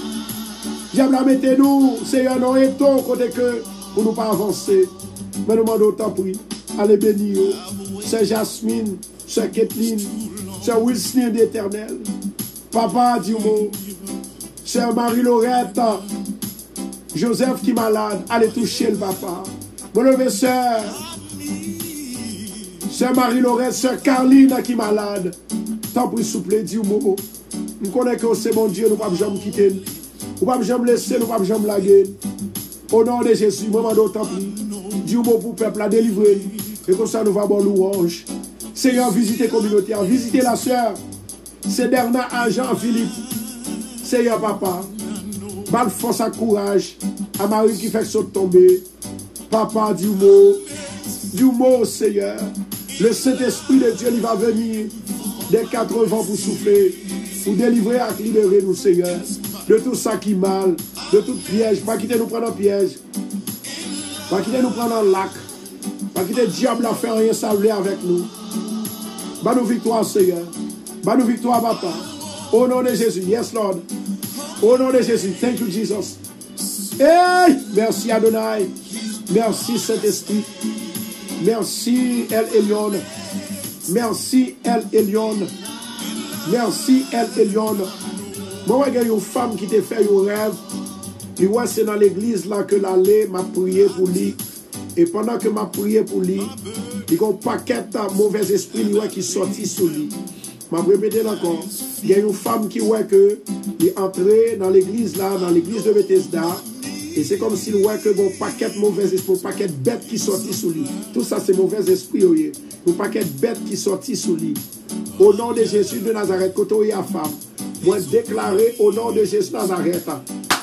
Diable a mis nous. Seigneur, nous étons côté que pour nous pas avancer. Mais nous demandons autant prix. Allez bénir. C'est Jasmine. C'est Kathleen. C'est Wilson d'éternel. Papa Diomo. C'est Marie-Laurette. Joseph qui est malade, allez toucher le papa. Vous levez sœur Marie-Laurette, sœur Carline qui est malade. Tant pour souple, dis Momo. Nous connaissons que c'est mon Dieu, nous ne pouvons jamais quitter. Nous ne pouvons jamais laisser, nous ne pouvons jamais laguer. Au nom de Jésus, maman d'autant plus. Dis Momo pour le peuple à délivrer. Et comme ça, nous allons avoir louange. Seigneur, visitez la communauté, visitez la sœur. C'est Bernard Agent Philippe. Seigneur, papa. Mal force à courage à Marie qui fait que ça tomber. Papa, du mot, Seigneur. Le Saint-Esprit de Dieu, il va venir des 4 vents pour souffler, pour délivrer et libérer nous, Seigneur, de tout ça qui est mal, de tout piège. Pas quitter nous prendre un piège. Pas quitter nous prendre un lac. Pas quitter le diable à faire rien sabler avec nous. Bah nous victoire, Seigneur. Bah nous victoire, papa. Au nom de Jésus. Yes, Lord. Au nom de Jésus, thank you Jesus. Hey, merci Adonai. Merci Saint-Esprit. Merci El Elyon. Merci El Elyon. Merci El Elyon. Moi, il y a une femme qui t'a fait un rêve. Et ouais, c'est dans l'église là que l'allée m'a prié pour lui. Et pendant que m'a prié pour lui, il y a un paquet de mauvais esprits qui sortit sur lui. Je vais répéter encore. Il y a une femme qui voit que il est entré dans l'église là, dans l'église de Bethesda, et c'est comme s'il voit que bon paquet de mauvais esprits, un paquet de bêtes qui sortit sous lui. Tout ça c'est mauvais esprit, un paquet de bêtes qui sortit sous lui. Au nom de Jésus de Nazareth, côté à femme, moi déclarer au nom de Jésus de Nazareth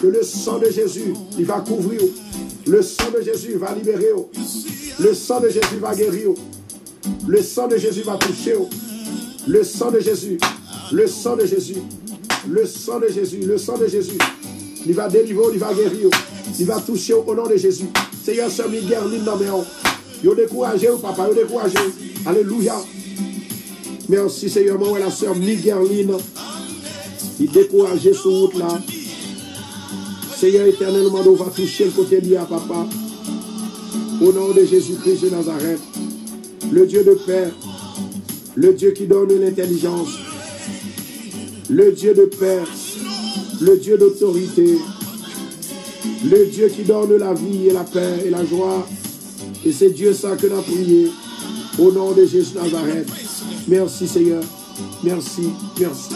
que le sang de Jésus, il va couvrir. Le sang de Jésus va libérer. Le sang de Jésus va guérir. Le sang de Jésus va toucher. Le sang de Jésus, le sang de Jésus, le sang de Jésus, le sang de Jésus, il va délivrer, il va guérir, il va toucher au nom de Jésus. Seigneur, sœur Migueline, non mais il a découragé, papa, il a découragé. Alléluia. Merci Seigneur, moi, la sœur Migueline, il découragé sur route là. Seigneur éternellement, on va toucher le côté lié à papa. Au nom de Jésus-Christ de Nazareth, le Dieu de Père. Le Dieu qui donne l'intelligence, le Dieu de paix, le Dieu d'autorité, le Dieu qui donne la vie et la paix et la joie. Et c'est Dieu ça que nous avons prié au nom de Jésus Nazareth. Merci Seigneur, merci, merci.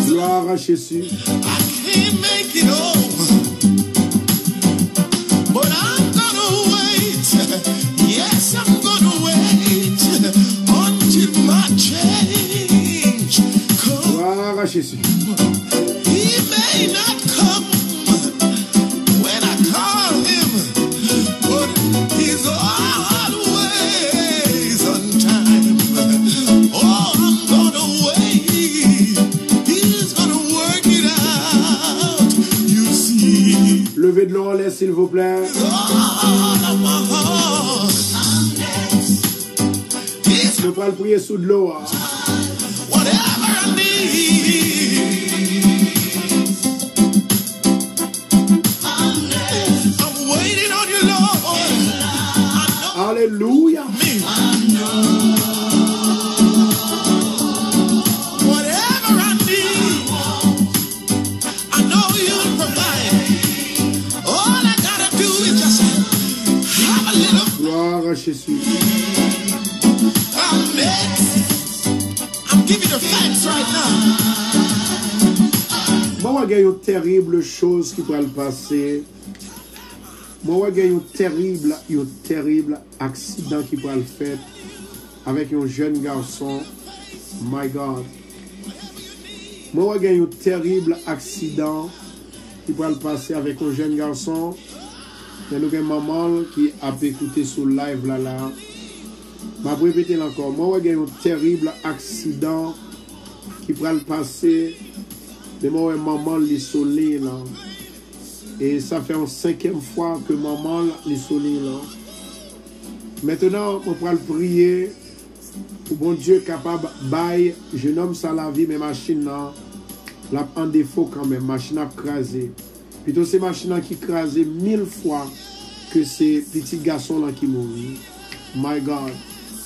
Gloire à Jésus. But I'm gonna wait, yeah. Jésus. He may not come when I call him, but he's always on time. Oh, I'm gonna wait. He's gonna work it out. You see, Levez de l'eau en l'air, s'il vous plaît. all of my heart. He's Je vais le prier sous de l'eau. whatever I need. I'm waiting on you, Lord. Alléluia. Me. Whatever I need, I know you'll provide. All I gotta do is just have a little Gloire à Jésus. I'm giving you facts right now. Moi, il y a une terrible chose qui pourrait le passer. Moi, il y a un terrible accident qui pourrait le faire avec un jeune garçon. My God. Moi, il y a un terrible accident qui pourrait le passer avec un jeune garçon. Il y a une maman qui a écouté sur le live là. Je vais répéter encore. Moi, il y a un terrible accident qui pourrait le passer. Mais moi, maman l'isolée là. Et ça fait une 5e fois que maman l'isolée là. Maintenant, on pourra le prier pour bon Dieu capable de jeune homme ça la vie, mais machine là, la en défaut quand même, machine a crasé. Plutôt c'est machine qui crasé 1000 fois que ces petits garçons là qui mourent. My God.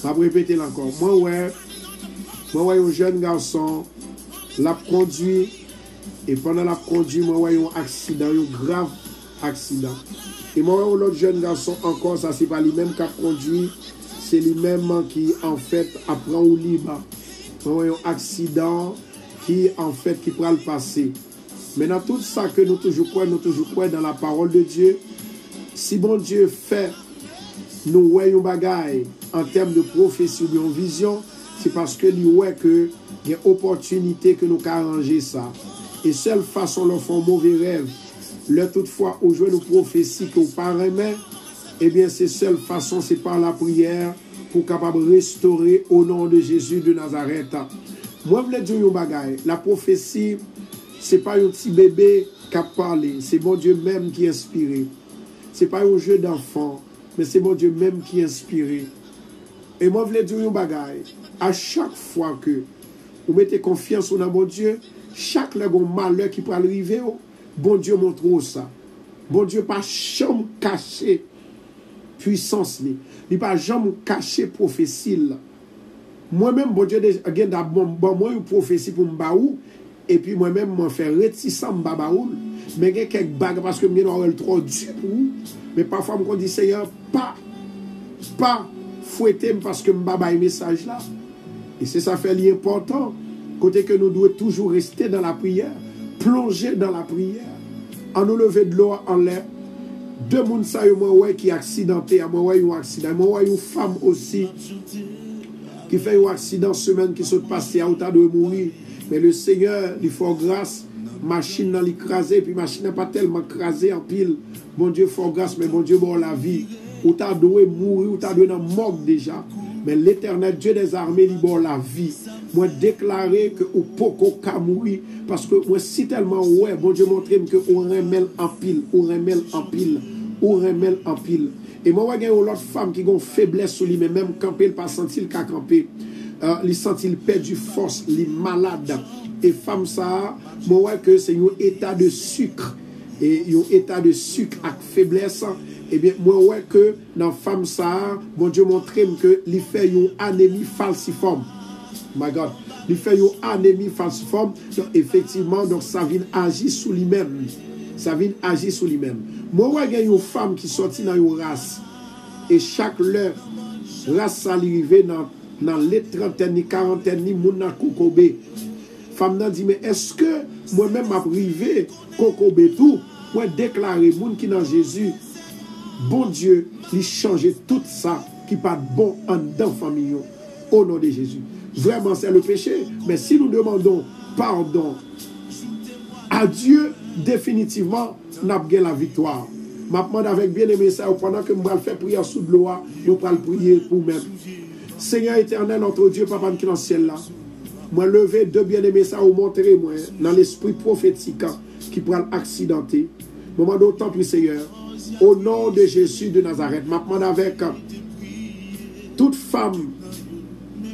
Je vais répéter encore. Moi, un jeune garçon l'a conduit. Et pendant la conduite, moi, un accident, un grave accident. Et moi, l'autre jeune garçon, encore, ça, c'est pas lui-même qui a conduit, c'est lui-même qui, en fait, apprend au libre. Moi, un accident qui, en fait, qui pourra le passer. Maintenant, tout ça que nous toujours croyons dans la parole de Dieu, si bon Dieu fait, nous voyons bagaille en termes de prophétie ou de vision, c'est parce que nous voyons que il y a une opportunité que nous avons arrangé ça. Et seule façon de faire un mauvais rêve, là toutefois, où jouer nos prophéties qu'on paraît, eh bien, c'est seule façon, c'est par la prière pour capable restaurer au nom de Jésus de Nazareth. Moi, je voulais dire une bagaille. La prophétie, c'est pas un petit bébé qui a parlé, c'est bon Dieu même qui est inspiré. C'est pas un jeu d'enfant, mais c'est bon Dieu même qui est inspiré. Et moi, je voulais dire une bagaille. À chaque fois que vous mettez confiance dans bon Dieu, chaque malheur qui peut arriver, bon Dieu montre ça. Bon Dieu pas jamais caché puissance. Il pas jamais caché prophétie. Moi-même, bon Dieu, j'ai moi une prophétie pour m'baou, et puis moi-même, je fais réticent m'babaoul. Mais il y a quelques bagues parce que je suis trop dur pour vous. Mais parfois, je me dis, Seigneur, pas fouetter parce que je m'babaye message là. Et c'est ça fait l'important. Côté que nous devons toujours rester dans la prière, plonger dans la prière, en nous lever de l'eau en l'air. Deux personnes qui sont accidentés, moi un accident, moi une femme aussi qui fait un accident semaine qui sont passées à autant de mourir. Mais le Seigneur lui fait grâce, machine n'a l'écrasé, puis machine n'a pas tellement écrasé en pile. Bon Dieu fait grâce, mais bon Dieu bon la vie. Ou t'as doué mourir, ou t'as doué dans mort déjà. Mais l'Éternel Dieu des armées libère la vie. Moi déclaré que ou poko ka mourir parce que moi si tellement ouais bon Dieu montre que on remel en pile, on remel en pile, on remel en pile. Et moi ouais une autre femme qui gon faiblesse sur lui mais même camper il pas sentir qu'a camper. Il senti il perdu force, il malade. Et femme ça moi ouais que c'est un état de sucre et un état de sucre avec faiblesse. Eh bien, moi, ouais, que dans femme ça, bon Dieu montre que il fait une anémie falciforme. My God. Il fait une anémie falciforme. Donc, effectivement, donc, ça vient agir sur lui-même. Ça vient agir sur lui-même. Moi, ouais, il y a une femme qui sortit dans une race. Et chaque leur, race, ça arrive dans les trentaines, les quarantaines, les mouna kokobé. Femme n'a dit, mais est-ce que moi-même, m'a privé kokobé tout, moi, déclarer, moun qui dans Jésus, bon Dieu, il change tout ça qui pas bon en dedans famille au nom de Jésus. Vraiment, c'est le péché. Mais si nous demandons pardon. À Dieu, définitivement, nous avons la victoire. Je demande avec bien-aimé ça, pendant que nous allons faire prière sous de l'eau, nous allons prier pour nous-mêmes. Seigneur éternel, notre Dieu, Papa qui est dans le ciel là, moi lever deux bien-aimés ça, ou montrer moi dans l'esprit prophétique qui pourra accidenter. Moment d'autant plus, Seigneur, au nom de Jésus de Nazareth, je demande avec toute femme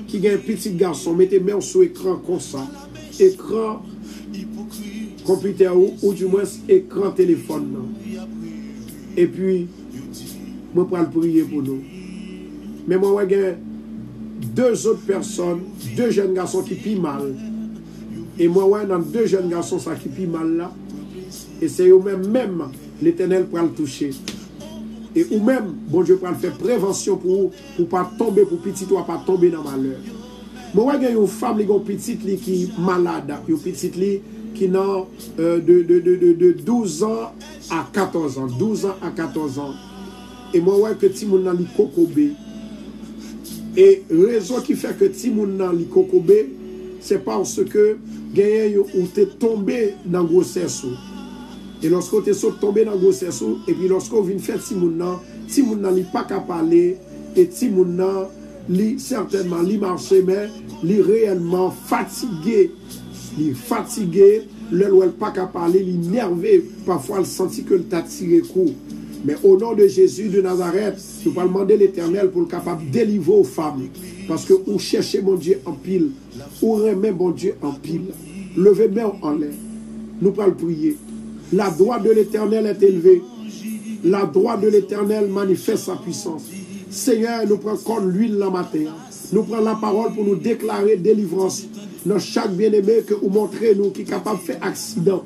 qui a un petit garçon, mettez main sur l'écran comme ça, écran computer ou du moins écran téléphone. Et puis, moi, je vais prier pour nous. Mais moi, j'ai deux autres personnes, deux jeunes garçons qui pient mal. Et moi, dans deux jeunes garçons ça qui pient mal là. Et c'est eux-mêmes, l'Éternel pour le toucher. Et ou-même, bon Dieu, pour faire prévention pour ne pas tomber, pour petit toi, pas tomber dans le malheur. Moi, j'ai une femme, une petite qui est malade, une petite qui n'a de 12 ans à 14 ans. 12 ans à 14 ans. Et moi, ouais, que Timoun nan li kokobé. Et raison qui fait que Timoun nan li kokobé, c'est parce que gagné ou t'es tombé dans la grossesse. Et lorsque tu es tombé dans la grossesse, et puis lorsque vous venez faire Timoun nan li pas qu'à parler, et Timoun nan li certainement li marché, mais li réellement fatigué. Il est fatigué, le n'est pas qu'à parler, il est nerveux, parfois il sentit que le t'a tiré coup. Mais au nom de Jésus de Nazareth, nous allons demander l'Éternel pour le capable de délivrer aux femmes. Parce que vous cherchez mon Dieu en pile, vous remet mon Dieu en pile. Levez main en l'air. Nous allons prier. La droite de l'Éternel est élevée. La droite de l'Éternel manifeste sa puissance. Seigneur, nous prenons comme l'huile la matin. Nous prenons la parole pour nous déclarer délivrance. Dans chaque bien-aimé que vous montrez nous qui est capable de faire accident.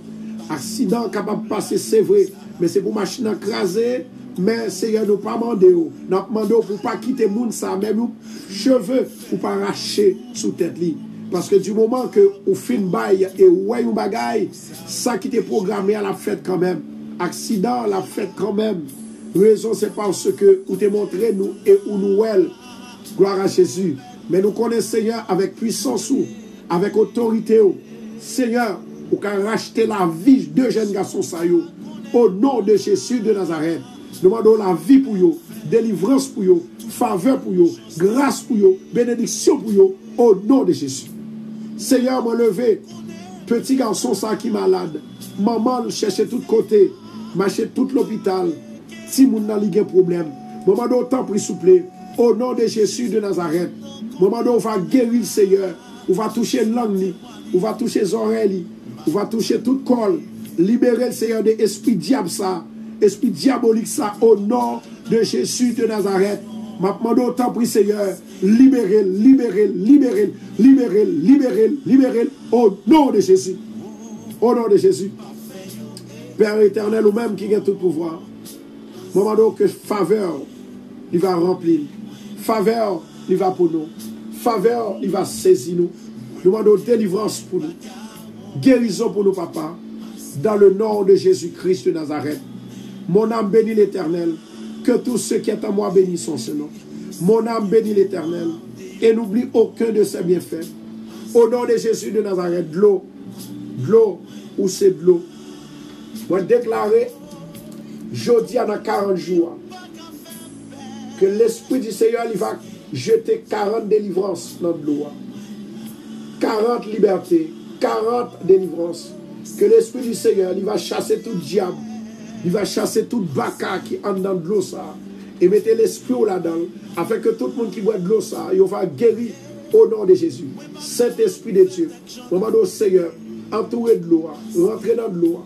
Accident capable de passer, c'est vrai. Mais c'est pour machine à craser. Mais Seigneur, nous pas demander. Nous demandons pour ne pas quitter le monde, ça, même cheveux, pour pas arracher sous tête. Parce que du moment que vous faites une baille et vous avez une bagaille, ça qui était programmé à la fête quand même. Accident, la fête quand même. Raison, c'est parce que vous te montré nous et où nous elle. Gloire à Jésus. Mais nous connaissons Seigneur avec puissance ou avec autorité. Seigneur, vous pouvez racheter la vie de jeunes garçons. Au nom de Jésus de Nazareth, nous demandons la vie pour eux, délivrance pour eux, faveur pour eux, grâce pour eux, bénédiction pour eux, au nom de Jésus. Seigneur, me lever, petit garçon ça qui est malade, maman le cherche de tous côtés, marcher tout l'hôpital, si mon n'a pas problème, maman d'autant pris souple, au nom de Jésus de Nazareth, maman on va guérir Seigneur, on va toucher langue, on va toucher les oreilles, on va toucher tout col, libérer le Seigneur de l'esprit diable ça, esprit diabolique ça, au nom de Jésus de Nazareth. Ma demande autant pris Seigneur, libérez, libérez, libérez, libérez, libérez, libérez, au nom de Jésus. Au nom de Jésus. Père éternel, ou même qui a tout pouvoir. Moment donc que faveur, il va remplir. Faveur, il va pour nous. Faveur, il va saisir nous. Nous demandons délivrance pour nous. Guérison pour nous, papa. Dans le nom de Jésus-Christ de Nazareth. Mon âme bénit l'Éternel. Que tous ceux qui sont en moi bénissent son nom. Mon âme bénit l'Éternel. Et n'oublie aucun de ses bienfaits. Au nom de Jésus de Nazareth, de l'eau, ou c'est de l'eau. Moi déclarer, jeudi à 40 jours, que l'Esprit du Seigneur il va jeter 40 délivrances dans l'eau. 40 libertés, 40 délivrances. Que l'Esprit du Seigneur il va chasser tout diable. Il va chasser tout baka qui entre dans de l'eau ça. Et mettez l'esprit là-dedans. Afin que tout le monde qui boit de l'eau ça, il va guérir au nom de Jésus. Saint-Esprit de Dieu. Moment au Seigneur, entouré de l'eau, rentrer dans de l'eau,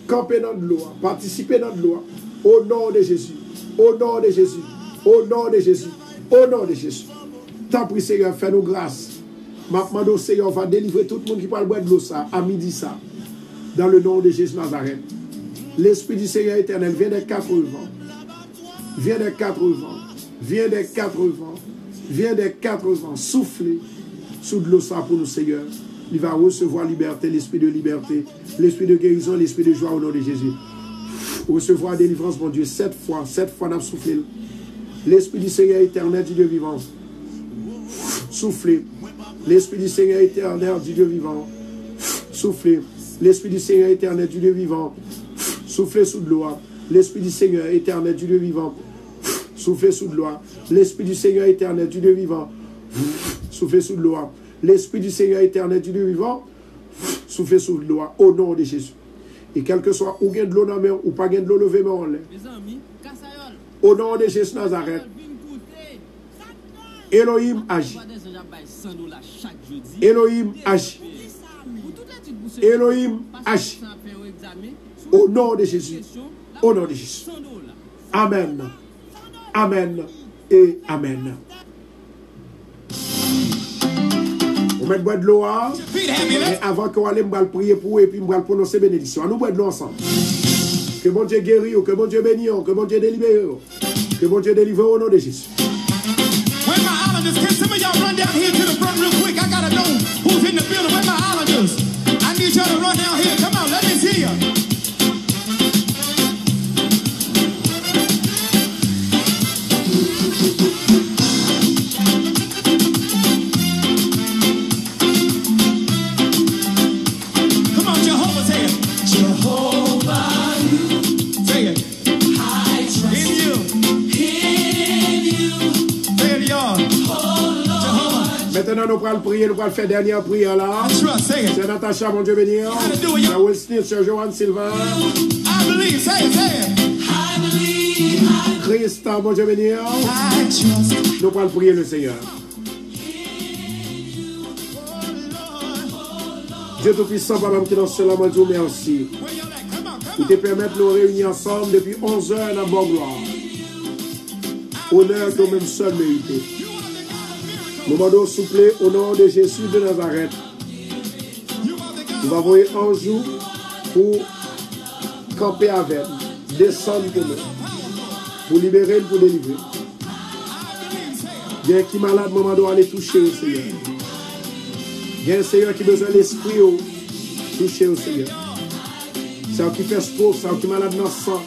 camper dans de l'eau, participer dans de l'eau. Au nom de Jésus. Au nom de Jésus. Au nom de Jésus. Au nom de Jésus. Tant pis Seigneur, fais-nous grâce. Maintenant au Seigneur va délivrer tout le monde qui parle boire de l'eau ça, à midi ça. Dans le nom de Jésus Nazareth. L'Esprit du Seigneur éternel vient des quatre vents. Vient des quatre vents. Vient des quatre vents. Vient des quatre vents. Soufflez sous de l'eau ça pour nous, Seigneur. Il va recevoir liberté, l'esprit de liberté, l'esprit de guérison, l'esprit de joie au nom de Jésus. Recevoir délivrance, mon Dieu, 7 fois n'a soufflé. L'Esprit du Seigneur éternel, du Dieu vivant. Soufflez. L'Esprit du Seigneur éternel, du Dieu vivant. Soufflez. L'Esprit du Seigneur éternel du Dieu vivant. Soufflez sous de l'eau. L'Esprit du Seigneur éternel du Dieu vivant. Soufflez sous de l'eau. L'Esprit du Seigneur éternel du Dieu vivant. Soufflez sous de l'eau. L'Esprit du Seigneur éternel du Dieu vivant. Soufflez sous de l'eau. Au nom de Jésus. Et quel que soit ou gain de l'eau dans la mer ou pas gain de l'eau, levez main en l'air. Au nom de Jésus Nazareth. Elohim agit. Elohim agit. Elohim agit. Au nom de Jésus. Au nom de Jésus. Amen. Amen et Amen. On met boire de l'eau. Et avant qu'on aille prier pour et puis on va prononcer bénédiction. Nous boire de l'eau ensemble. Que bon Dieu guérit, que bon Dieu bénisse, que bon Dieu délivre. Que bon Dieu délivre au nom de Jésus. Where my islanders? Can some of y'all run down here to the front real quick? I gotta know who's in the building. Where my islanders? I need y'all to run down here. Come on, let me see ya. Come on, Jehovah, say it. Jehovah, say it. I trust in you. Maintenant, nous allons prier, nous allons faire dernière prière là. C'est Natacha, mon Dieu béni. C'est Will Smith, c'est Johan Silva. I believe, say it. Christa, mon Dieu béni. Nous allons prier le Seigneur. Dieu Tout-Puissant, Papa qui est dans cela, mon Dieu, merci. Pour te permettre de nous réunir ensemble depuis 11 heures dans bonne gloire. Honneur que même seul mérité. Nous demandons s'il vous plaît au nom de Jésus de Nazareth. Nous va envoyer un jour pour camper avec, descendre pour nous, pour libérer, pour délivrer. Bien qui malade, nous demandons aller toucher au Seigneur. Bien un Seigneur qui a besoin de l'esprit, toucher au Seigneur. C'est qui fait stroke, c'est qui est malade dans le sang,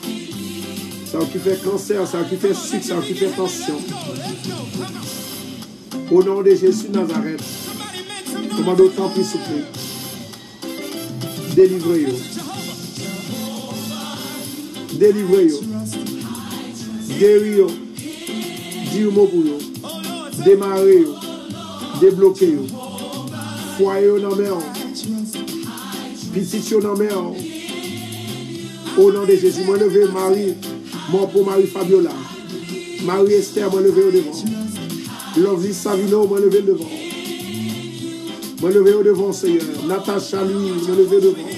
c'est qui fait cancer, c'est qui fait sucre, c'est qui fait tension. Au nom de Jésus de Nazareth, nous demandons tant pis s'il vous plaît. Délivrez-vous. Délivrez-vous. Guéris-vous. Dis-moi pour vous. Démarrez-vous. Débloquez-vous. Foyez-vous dans la main. Petit-vous dans la main. Au nom de Jésus, moi levé Marie, mon pour Marie Fabiola. Marie Esther, moi levé au devant. Lovely Savino, moi levé devant. Moi levé au devant, Seigneur. Natacha, lui, moi levé devant.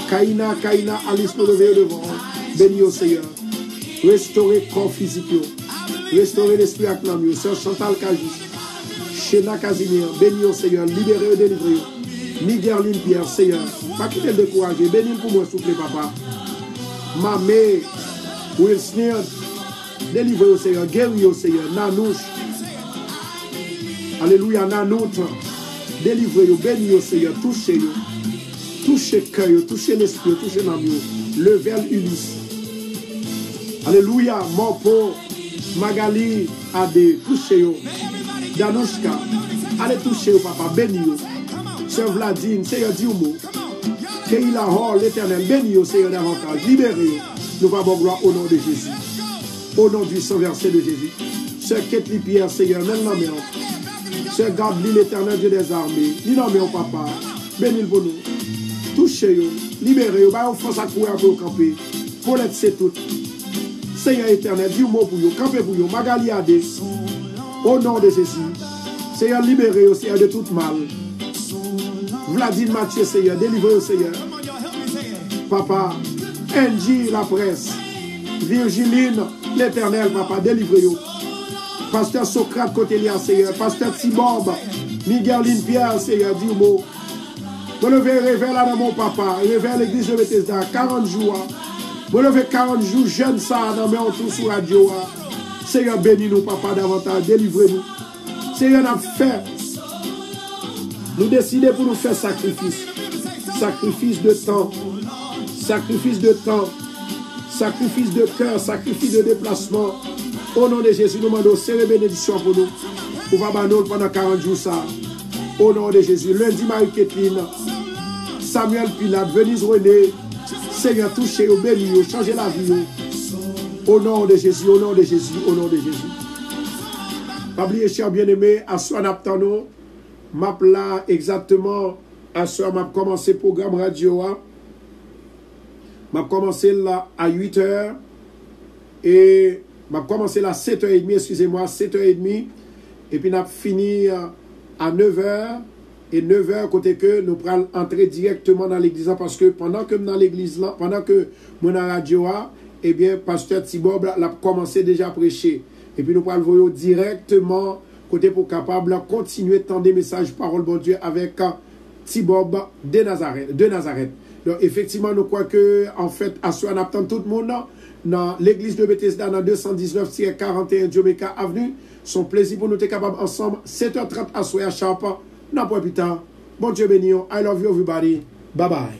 Kaina, Alice, moi levé au devant. Béni au Seigneur. Restaurer corps physique. Restaurer l'esprit avec l'âme. Sœur Chantal Kajis. Shena Casimir. Béni au Seigneur. Libérez et délivrez. Migueline Pierre, Seigneur. Pas quitter le décourager. Béni pour moi, s'il vous plaît, papa. Mamé. Will Smith. Délivrez au Seigneur. Guéris au Seigneur. Nanouche. Alléluia, Nanoutre. Délivrez-vous, bénis au Seigneur, touchez-vous. Touchez le cœur, touchez l'esprit, touchez l'âme. Levez Ulysse. Alléluia, Mopo, Magali, Adé, touchez-vous. Danouchka, allez toucher-vous, papa, bénis-vous. Sœur Vladine, Seigneur, dis-moi. Keila Hall, l'éternel, bénis-vous, Seigneur, davantage. Libérez-vous. Nous allons gloire au nom de Jésus. Au nom du sang versé de Jésus. Sœur Ketli Pierre, Seigneur, même la main. Sœur Gabli, l'éternel Dieu des armées. Dis non, mais au papa. Bénis-le pour nous. Touchez-vous. Libérez-vous. Bah, on force à courir pour camper. Pour l'être, c'est tout. Seigneur éternel, dis un mot pour vous. Campez pour vous. Magali Adé. Au nom de Jésus. Seigneur, libérez-vous, Seigneur, de tout mal. Vladimir Mathieu, Seigneur. Délivrez-vous, Seigneur. Papa. Angie, la presse. Virgiline, l'éternel, papa. Délivrez-vous. Pasteur Socrate Cotelia, Seigneur. Pasteur Tibob, Migueline Pierre, Seigneur, dis mot. Vous levez réveil là dans mon papa, réveil l'église de Bethesda, 40 jours. Vous levez 40 jours, jeune ça, dans mes entours sur radio. Seigneur, bénis-nous, papa, davantage, délivrez-nous. Seigneur, nous fait. Nous décidons pour nous faire sacrifice. Sacrifice de temps. Sacrifice de temps. Sacrifice de cœur, sacrifice de déplacement. Au nom de Jésus, nous demandons serrer bénédiction pour nous. Pour Babanol pendant 40 jours ça. Au nom de Jésus. Lundi, Marie-Kétline. Samuel Pilat, Venise René, Seigneur, touchez, bénis, changez la vie. Au nom de Jésus, au nom de Jésus, au nom de Jésus. Pas oublier, chers bien-aimés, à soi n'aptano, m'a là exactement, à soi m'a commencé le programme radio. M'a commencé là à 8h et m'a commencé là à 7h30, excusez-moi, 7h30. Et puis, on a fini à 9h. Et 9h, côté que nous prenons entrer directement dans l'église. Parce que pendant que nous dans l'église, pendant que nous dans la radio, eh bien, pasteur Tibob a commencé déjà à prêcher. Et puis, nous prenons le directement, côté pour capable continuer de tendre des messages, parole bon Dieu, avec Tibob de Nazareth. Donc, effectivement, nous croyons que, en fait, à ce qu'on attend tout le monde dans l'église de Bethesda, dans 219-41 Jamaica Avenue. Son plaisir pour nous être capables ensemble, 7h30 à soir à Chapa. N'a pas plus tard. Bon Dieu béni. I love you everybody. Bye bye.